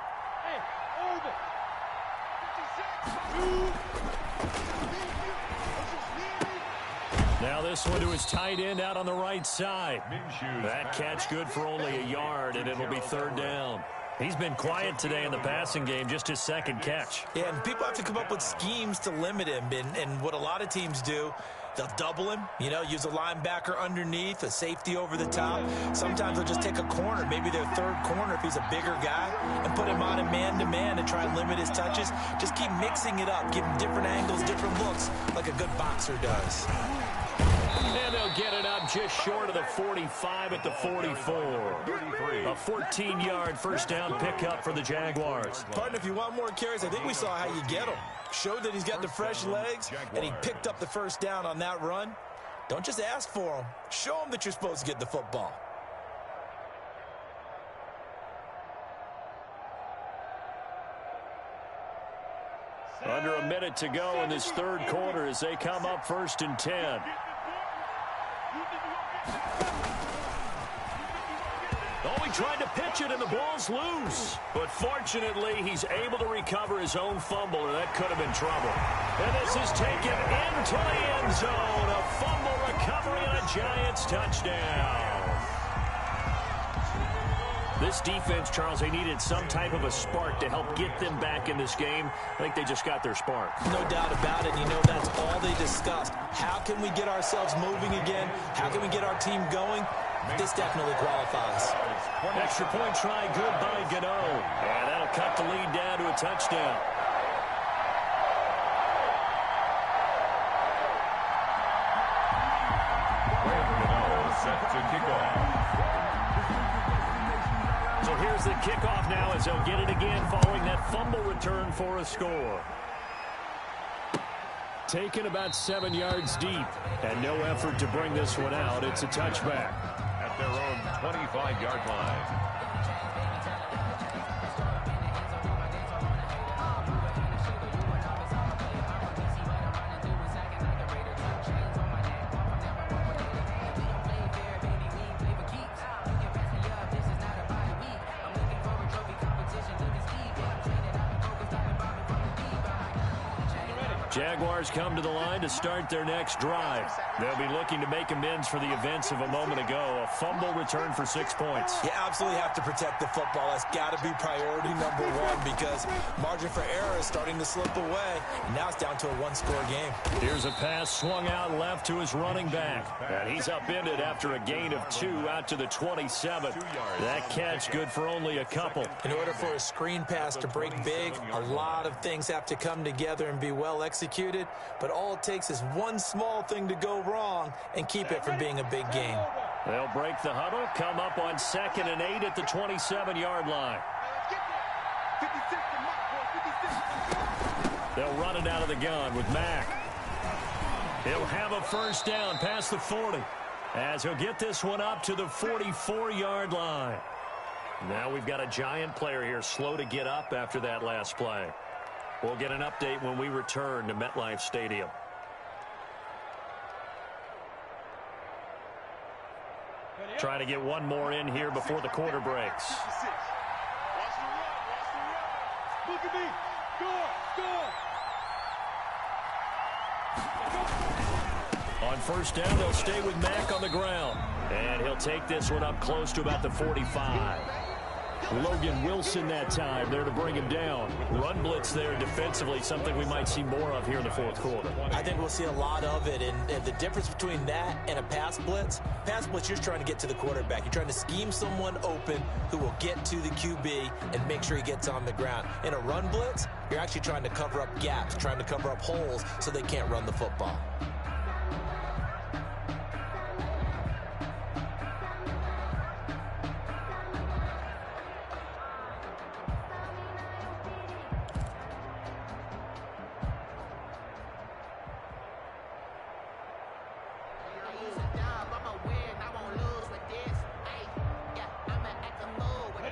Now this one to his tight end out on the right side. That catch good for only a yard, and it'll be third down. He's been quiet today in the passing game, just his second catch. Yeah, and people have to come up with schemes to limit him. And what a lot of teams do, they'll double him, use a linebacker underneath, a safety over the top. Sometimes they'll just take a corner, maybe their third corner if he's a bigger guy, and put him on a man-to-man and try and limit his touches. Just keep mixing it up, give him different angles, different looks, like a good boxer does. And they'll get it up just short of the 45 at the 44. A 14-yard first down pickup for the Jaguars. Partner, if you want more carries, I think we saw how you get them. Showed that he's got the fresh legs, and he picked up the first down on that run. Don't just ask for them. Show them that you're supposed to get the football. Under a minute to go in this third quarter as they come up 1st and 10. Oh, he tried to pitch it, and the ball's loose. But fortunately, he's able to recover his own fumble, or that could have been trouble. And this is taken into the end zone. A fumble recovery and a Giants touchdown. This defense, Charles, they needed some type of a spark to help get them back in this game. I think they just got their spark. No doubt about it. That's all they discussed. How can we get ourselves moving again? How can we get our team going? This definitely qualifies. Extra point try good by Gano. And that'll cut the lead down to a touchdown. Gano set to kick off. So here's the kickoff now as they'll get it again following that fumble return for a score. Taken about 7 yards deep, and no effort to bring this one out. It's a touchback. At their own 25-yard line. Jaguars come to the line to start their next drive. They'll be looking to make amends for the events of a moment ago. A fumble return for 6 points. You absolutely have to protect the football. That's got to be priority number one because margin for error is starting to slip away. And now it's down to a one-score game. Here's a pass swung out left to his running back. And he's upended after a gain of 2 out to the 27. That catch good for only a couple. In order for a screen pass to break big, a lot of things have to come together and be well executed, but all it takes is one small thing to go wrong and keep it from being a big game. They'll break the huddle, come up on 2nd and 8 at the 27-yard line. They'll run it out of the gun with Mack. He'll have a first down past the 40 as he'll get this one up to the 44-yard line. Now we've got a Giant player here slow to get up after that last play. We'll get an update when we return to MetLife Stadium. Trying to get one more in here before the quarter breaks. Look at me. Score. On first down, they'll stay with Mack on the ground. And he'll take this one up close to about the 45. Logan Wilson that time there to bring him down. Run blitz there defensively, something we might see more of here in the fourth quarter. I think we'll see a lot of it, and the difference between that and a pass blitz, you're just trying to get to the quarterback. You're trying to scheme someone open who will get to the QB and make sure he gets on the ground. In a run blitz, you're actually trying to cover up gaps, trying to cover up holes so they can't run the football.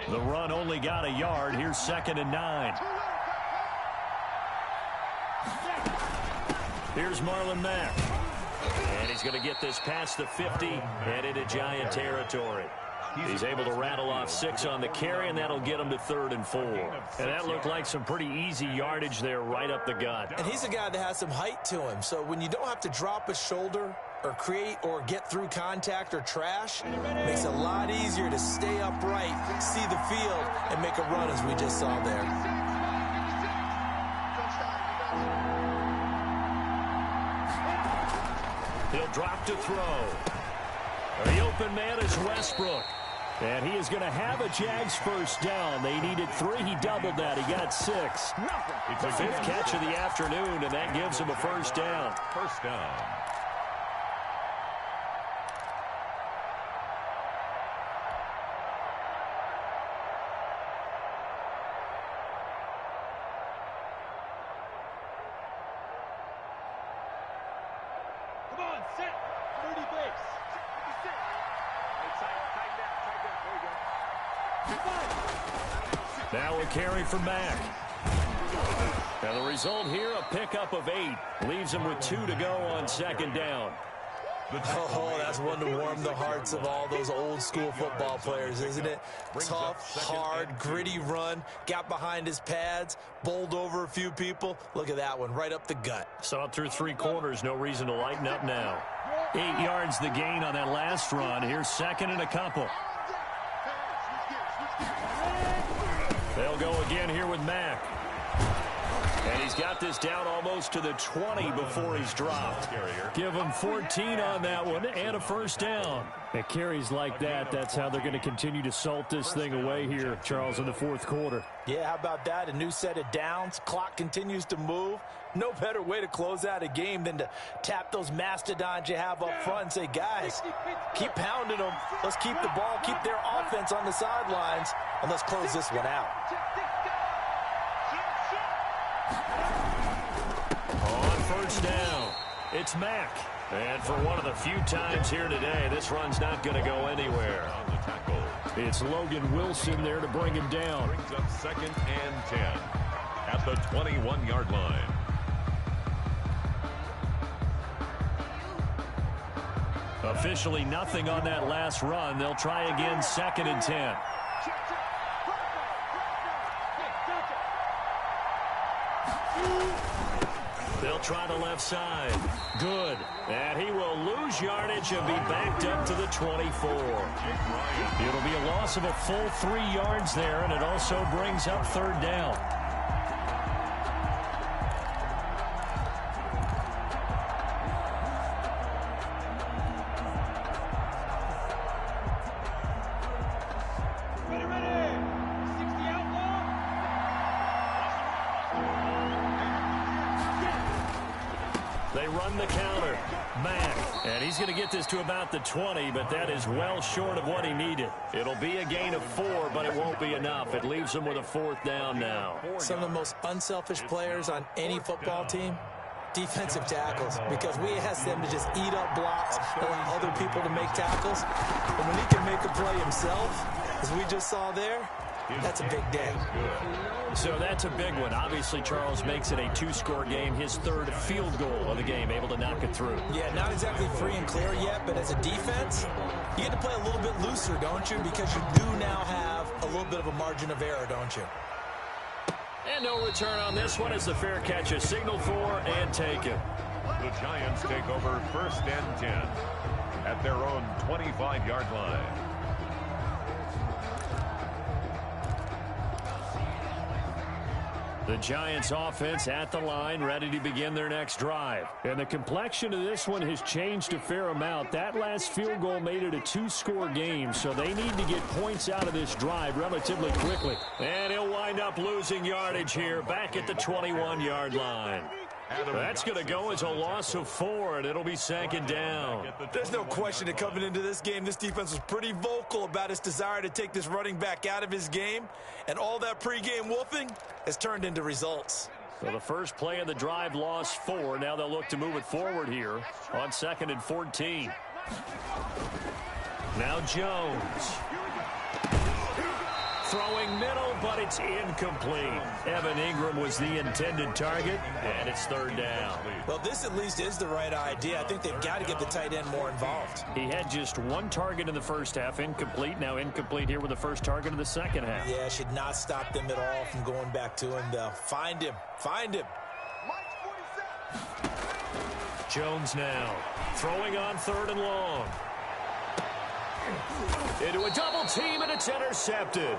The run only got a yard. Here's 2nd and 9. Here's Marlon Mack. And he's going to get this past the 50 and into Giant territory. He's able to rattle off 6 on the carry, and that'll get him to 3rd and 4. And that looked like some pretty easy yardage there right up the gut. And he's a guy that has some height to him, so when you don't have to drop a shoulder or create or get through contact or trash, it makes it a lot easier to stay upright, see the field, and make a run as we just saw there. He'll drop to throw. The open man is Westbrook. And he is going to have a Jags first down. They needed 3. He doubled that. He got 6. It's The 5th catch of the afternoon, and that gives him a first down. First down. Come on, set. 30 base. Sit. Hey, tighten down. There you go. Now a carry for Mack. And the result here, a pickup of 8. Leaves him with 2 to go on 2nd down. Oh, that's one to warm the hearts of all those old school football players, isn't it? Tough, hard, gritty run, got behind his pads, bowled over a few people. Look at that one, right up the gut. Saw through 3 quarters, no reason to lighten up now. 8 yards the gain on that last run. Here's 2nd and a couple. They'll go again here with Mack. And he's got this down almost to the 20 before he's dropped. Give him 14 on that one and a first down. And carries like that, that's how they're going to continue to salt this thing away here, Charles, in the 4th quarter. Yeah, how about that? A new set of downs. Clock continues to move. No better way to close out a game than to tap those mastodons you have up front and say, guys, keep pounding them. Let's keep the ball, keep their offense on the sidelines, and let's close this one out. On first down, it's Mack. And for one of the few times here today, this run's not going to go anywhere. On the tackle. It's Logan Wilson there to bring him down. Brings up 2nd and 10 at the 21-yard line. Officially nothing on that last run. They'll try again 2nd and 10. They'll try the left side. Good. And he will lose yardage and be backed up to the 24. It'll be a loss of a full 3 yards there, and it also brings up 3rd down. They run the counter. Mack. And he's going to get this to about the 20, but that is well short of what he needed. It'll be a gain of 4, but it won't be enough. It leaves him with a 4th down now. Some of the most unselfish players on any football team, defensive tackles, because we ask them to just eat up blocks, allow other people to make tackles. And when he can make a play himself, as we just saw there, that's a big day. So that's a big one. Obviously, Charles makes it a 2-score game. His 3rd field goal of the game, able to knock it through. Yeah, not exactly free and clear yet, but as a defense, you get to play a little bit looser, don't you? Because you do now have a little bit of a margin of error, don't you? And no return on this one as the fair catch is signaled for and taken. The Giants take over 1st and 10 at their own 25-yard line. The Giants offense at the line, ready to begin their next drive. And the complexion of this one has changed a fair amount. That last field goal made it a 2-score game, so they need to get points out of this drive relatively quickly. And he'll wind up losing yardage here, back at the 21-yard line. That's going to go as a loss of 4, and it'll be 2nd down. There's no question that coming into this game, this defense was pretty vocal about its desire to take this running back out of his game, and all that pregame wolfing has turned into results. So the first play of the drive lost 4. Now they'll look to move it forward here on 2nd and 14. Now Jones. Throwing middle, but it's incomplete. Evan Ingram was the intended target, and it's third down. Well, this at least is the right idea. I think they've got to get the tight end more involved. He had just one target in the first half, incomplete. Now incomplete here with the first target of the second half. Yeah, should not stop them at all from going back to him, though. Find him. Find him. Jones now throwing on third and long. Into a double team, and it's intercepted.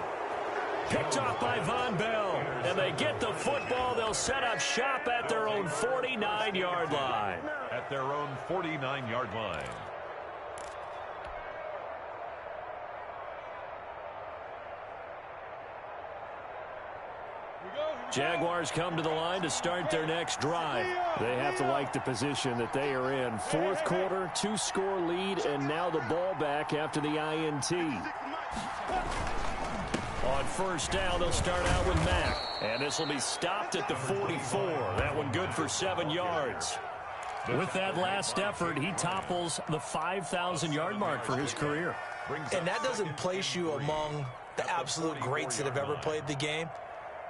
Picked off by Von Bell. And they get the football. They'll set up shop at their own 49-yard line. At their own 49-yard line. Jaguars come to the line to start their next drive. They have to like the position that they are in. Fourth quarter, 2-score lead, and now the ball back after the INT. On first down, they'll start out with Mack. And this will be stopped at the 44. That one good for 7 yards. With that last effort, he topples the 5,000-yard mark for his career. And that doesn't place you among the absolute greats that have ever played the game.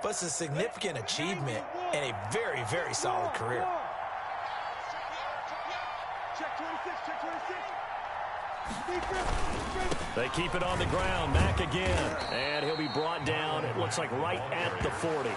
But it's a significant achievement and a very, very solid career. They keep it on the ground. Mack again. And he'll be brought down, it looks like, right at the 40.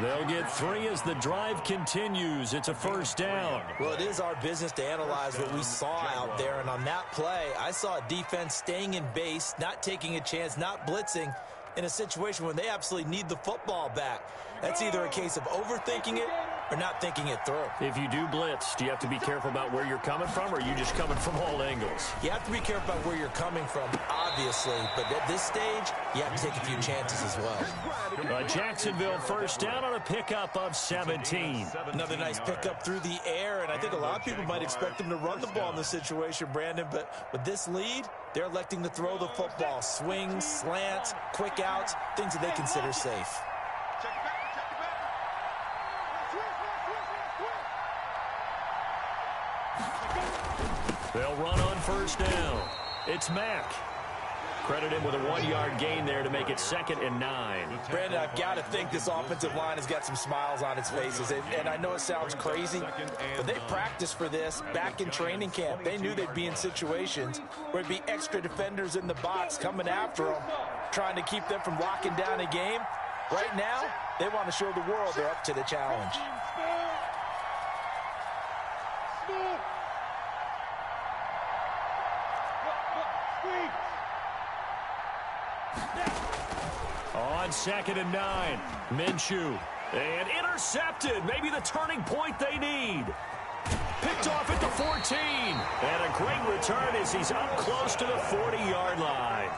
They'll get 3 as the drive continues. It's a first down. Well, it is our business to analyze what we saw out there. And on that play, I saw a defense staying in base, not taking a chance, not blitzing, in a situation when they absolutely need the football back. That's either a case of overthinking it or not thinking it through. If you do blitz, do you have to be careful about where you're coming from, or are you just coming from all angles? You have to be careful about where you're coming from, obviously, but at this stage, you have to take a few chances as well. Jacksonville first down on a pickup of 17. Another nice pickup through the air, and I think a lot of people might expect them to run the ball in this situation, Brandon, but with this lead, they're electing to throw the football. Swings, slants, quick outs, things that they consider safe. They'll run on first down. It's Mack. Credit him with a 1-yard gain there to make it 2nd and 9. Brandon, I've got to think this offensive line has got some smiles on its faces. And I know it sounds crazy, but they practiced for this back in training camp. They knew they'd be in situations where it'd be extra defenders in the box coming after them, trying to keep them from locking down a game. Right now, they want to show the world they're up to the challenge. On 2nd and 9, Minshew. And intercepted. Maybe the turning point they need. Picked off at the 14. And a great return as he's up close to the 40-yard line.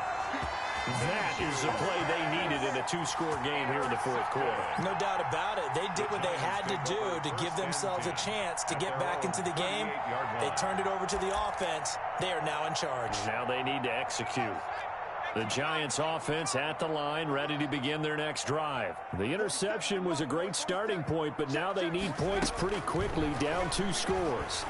That is the play they needed in a 2-score game here in the fourth quarter. No doubt about it. They did what they had to do to give themselves a chance to get back into the game. They turned it over to the offense. They are now in charge. Now they need to execute. The Giants offense at the line, ready to begin their next drive. The interception was a great starting point, but now they need points pretty quickly, down 2 scores.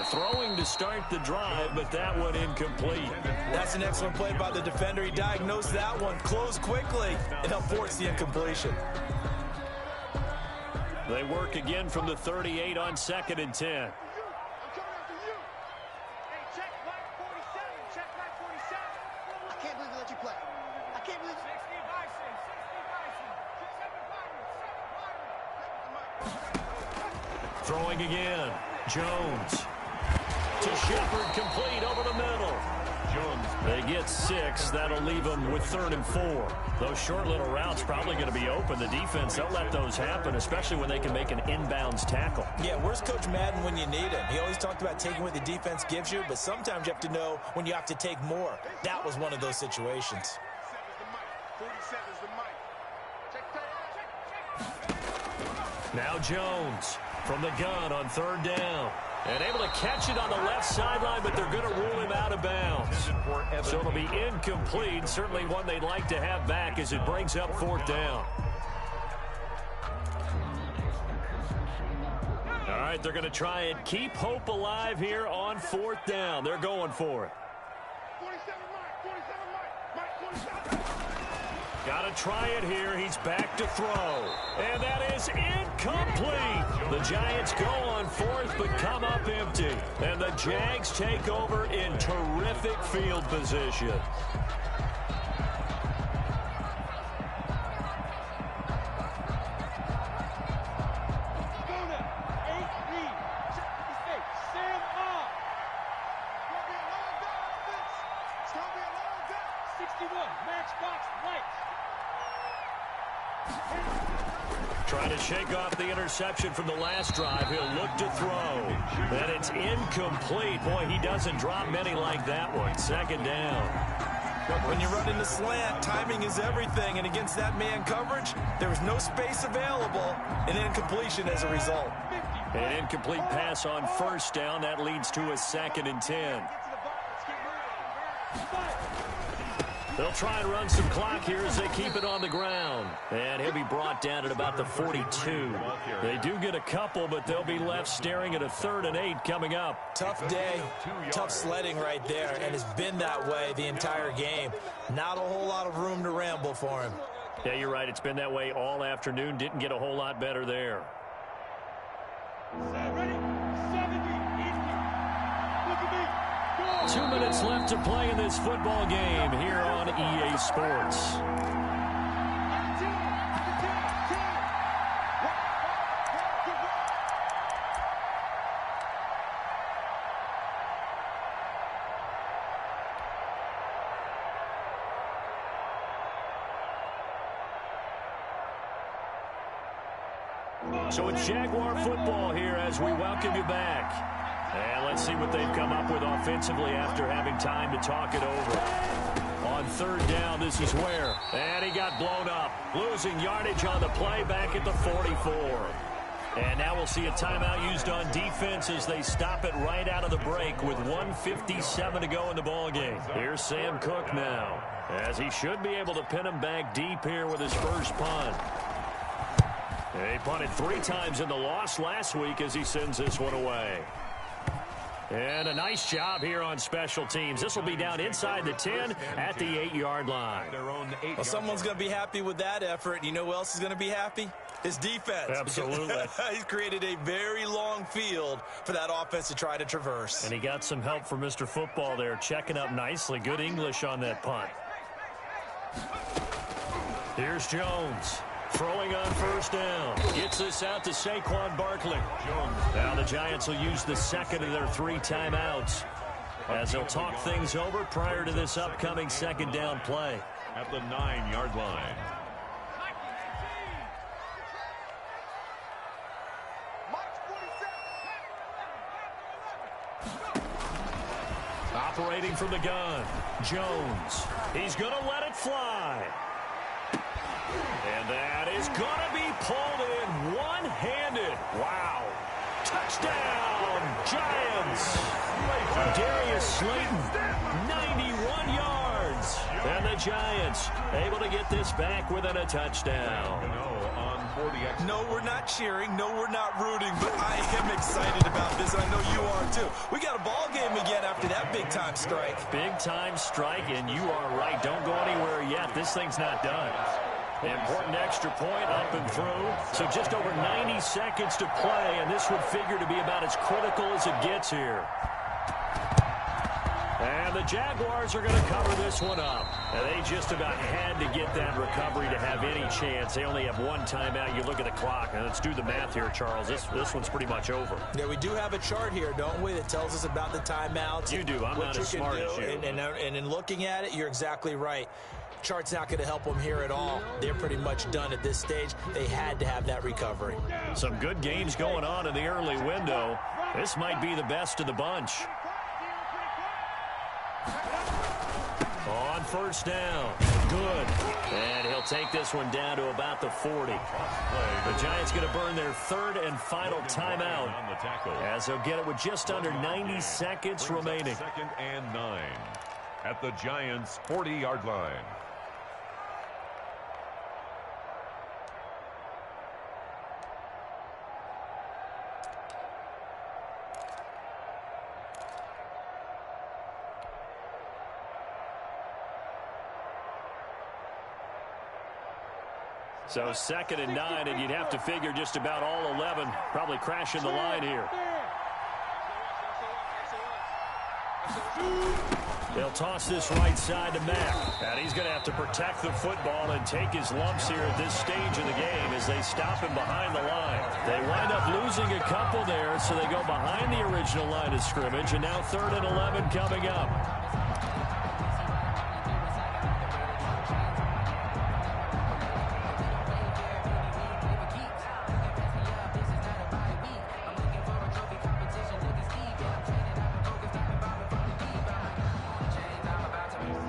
Throwing to start the drive, but that one incomplete. That's an excellent play by the defender. He diagnosed that one, closed quickly, and helped force the incompletion. They work again from the 38 on 2nd and 10. Throwing again. Jones. To Shepard, complete over the middle. Jones. They get 6. That'll leave them with 3rd and 4. Those short little routes probably going to be open. The defense, they'll let those happen, especially when they can make an inbounds tackle. Yeah, where's Coach Madden when you need him? He always talked about taking what the defense gives you, but sometimes you have to know when you have to take more. That was one of those situations. Now Jones from the gun on 3rd down. And able to catch it on the left sideline, but they're going to rule him out of bounds. So it'll be incomplete. Certainly one they'd like to have back as it brings up 4th down. All right, they're going to try and keep hope alive here on 4th down. They're going for it. 47, Mike, 47. Got to try it here. He's back to throw. And that is incomplete. The Giants go on fourth but come up empty. And the Jags take over in terrific field position. Trying to shake off the interception from the last drive. He'll look to throw. And it's incomplete. Boy, he doesn't drop many like that one. Second down. When you're running the slant, timing is everything. And against that man coverage, there was no space available. And incompletion as a result. An incomplete pass on first down. That leads to a 2nd and 10. They'll try and run some clock here as they keep it on the ground. And he'll be brought down at about the 42. They do get a couple, but they'll be left staring at a 3rd and 8 coming up. Tough day, tough sledding right there, and it's been that way the entire game. Not a whole lot of room to ramble for him. Yeah, you're right. It's been that way all afternoon. Didn't get a whole lot better there. Ready? 70, easy. Look at me. 2 minutes left to play in this football game here on EA Sports. So it's Jaguar football here as we welcome you back. And let's see what they've come up with offensively after having time to talk it over. On 3rd down, this is where. And he got blown up. Losing yardage on the play back at the 44. And now we'll see a timeout used on defense as they stop it right out of the break with 1:57 to go in the ballgame. Here's Sam Cook now, as he should be able to pin him back deep here with his first punt. He punted 3 times in the loss last week as he sends this one away. And a nice job here on special teams. This will be down inside the 10 at the 8-yard line. Well, someone's going to be happy with that effort. You know who else is going to be happy? His defense. Absolutely. He's created a very long field for that offense to try to traverse. And he got some help from Mr. Football there, checking up nicely. Good English on that punt. Here's Jones. Throwing on first down. Gets this out to Saquon Barkley. Now the Giants will use the 2nd of their 3 timeouts as they'll talk things over prior to this upcoming 2nd down play. At the 9-yard line. Operating from the gun, Jones. He's going to let it fly. And that is going to be pulled in one-handed. Wow. Touchdown, Giants. Darius Slayton, 91 yards. And the Giants able to get this back within a touchdown. No, we're not cheering. No, we're not rooting. But I am excited about this. I know you are, too. We got a ball game again after that big-time strike. Big-time strike, and you are right. Don't go anywhere yet. This thing's not done. Important extra point up and through. So just over 90 seconds to play, and this would figure to be about as critical as it gets here. And the Jaguars are going to cover this one up. And they just about had to get that recovery to have any chance. They only have 1 timeout. You look at the clock, and let's do the math here, Charles. This one's pretty much over. Yeah, we do have a chart here, don't we, that tells us about the timeouts. You do. I'm not as smart as you. And in looking at it, you're exactly right. Chart's not going to help them here at all. They're pretty much done at this stage. They had to have that recovery. Some good games going on in the early window. This might be the best of the bunch. On first down. Good. And he'll take this one down to about the 40. The Giants going to burn their 3rd and final timeout as they'll get it with just under 90 seconds remaining. 2nd and 9 at the Giants' 40-yard line. So 2nd and 9, and you'd have to figure just about all 11 probably crashing the line here. They'll toss this right side to Mack. And he's going to have to protect the football and take his lumps here at this stage of the game as they stop him behind the line. They wind up losing a couple there, so they go behind the original line of scrimmage, and now 3rd and 11 coming up.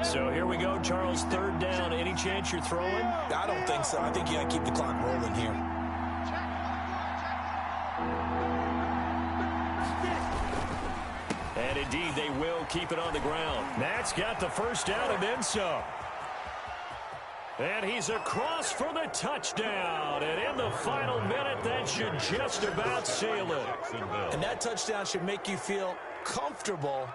So here we go, Charles, 3rd down. Any chance you're throwing? I don't think so. I think you got to keep the clock rolling here. And indeed, they will keep it on the ground. Matt's got the 1st down and then some. And he's across for the touchdown. And in the final minute, that should just about seal it. And that touchdown should make you feel comfortable.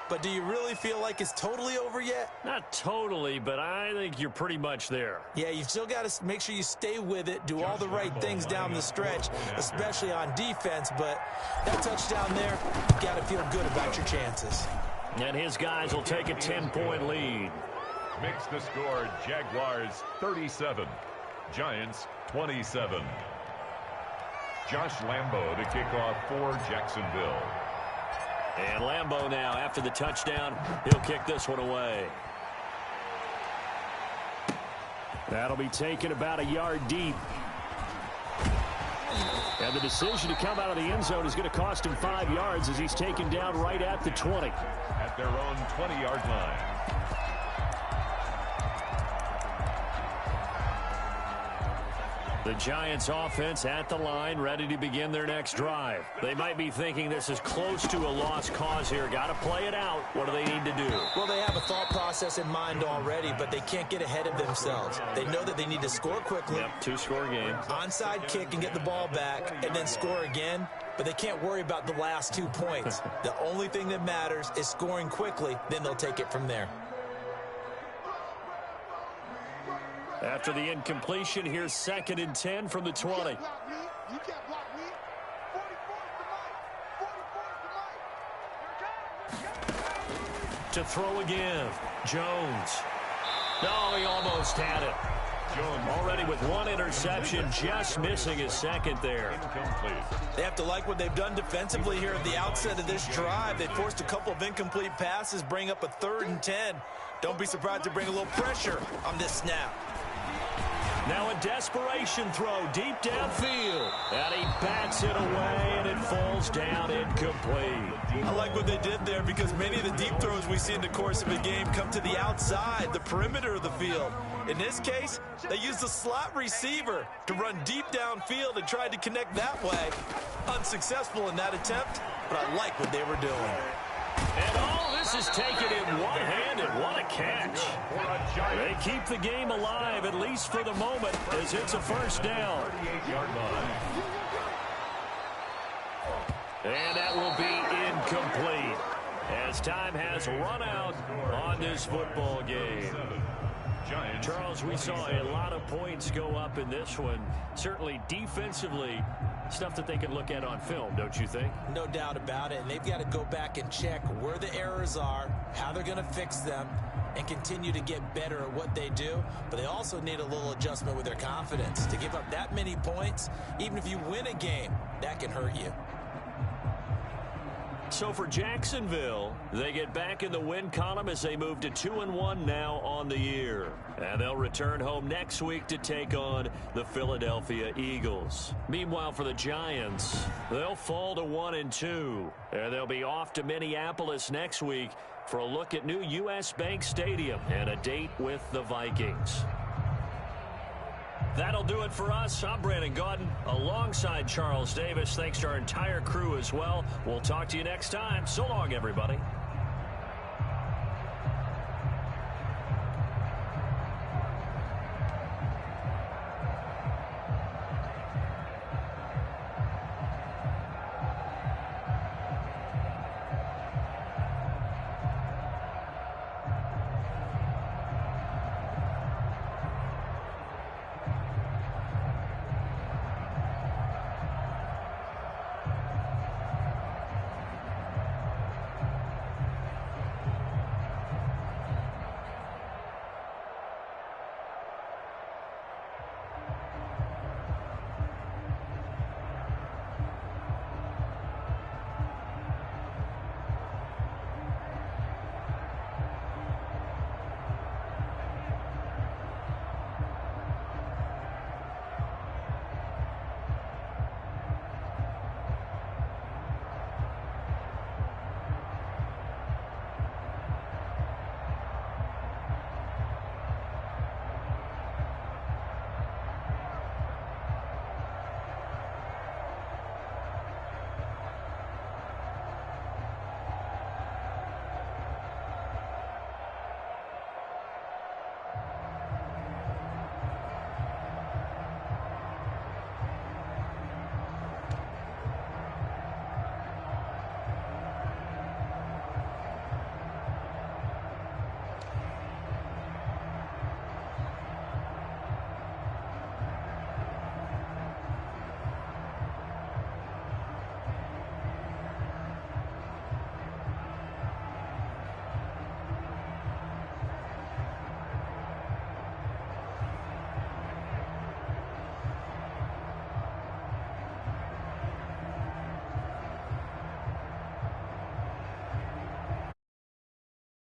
But do you really feel like it's totally over yet? Not totally, but I think you're pretty much there. Yeah, you've still got to make sure you stay with it, do all the right things down the stretch, especially on defense. But that touchdown there, you've got to feel good about your chances. And his guys will take a 10-point lead. Makes the score Jaguars 37, Giants 27. Josh Lambo to kick off for Jacksonville. And Lambo now, after the touchdown, he'll kick this one away. That'll be taken about a yard deep. And the decision to come out of the end zone is going to cost him 5 yards as he's taken down right at the 20. At their own 20-yard line. The Giants offense at the line, ready to begin their next drive. They might be thinking this is close to a lost cause here. Got to play it out. What do they need to do? Well, they have a thought process in mind already, but they can't get ahead of themselves. They know that they need to score quickly. Yep, 2-score game. Onside kick and get the ball back and then score again. But they can't worry about the last 2 points. The only thing that matters is scoring quickly. Then they'll take it from there. After the incompletion, here's 2nd and 10 from the 20. To throw again, Jones. No, he almost had it. Jones already with 1 interception, just missing his 2nd there. They have to like what they've done defensively here at the outset of this drive. They forced a couple of incomplete passes, bring up a 3rd and 10. Don't be surprised to bring a little pressure on this snap. Now a desperation throw deep downfield. And he bats it away, and it falls down incomplete. I like what they did there because many of the deep throws we see in the course of a game come to the outside, the perimeter of the field. In this case, they used a slot receiver to run deep downfield and tried to connect that way. Unsuccessful in that attempt, but I like what they were doing. And all this is taken in one-handed. What a catch. They keep the game alive, at least for the moment, as it's a 1st down. And that will be incomplete as time has run out on this football game. Charles, we saw a lot of points go up in this one. Certainly defensively, stuff that they can look at on film, don't you think? No doubt about it. And they've got to go back and check where the errors are, how they're going to fix them, and continue to get better at what they do. But they also need a little adjustment with their confidence. To give up that many points, even if you win a game, that can hurt you. So for Jacksonville, they get back in the win column as they move to 2-1 now on the year. And they'll return home next week to take on the Philadelphia Eagles. Meanwhile, for the Giants, they'll fall to 1-2. And they'll be off to Minneapolis next week for a look at new U.S. Bank Stadium and a date with the Vikings. That'll do it for us. I'm Brandon Gaudin alongside Charles Davis. Thanks to our entire crew as well. We'll talk to you next time. So long, everybody.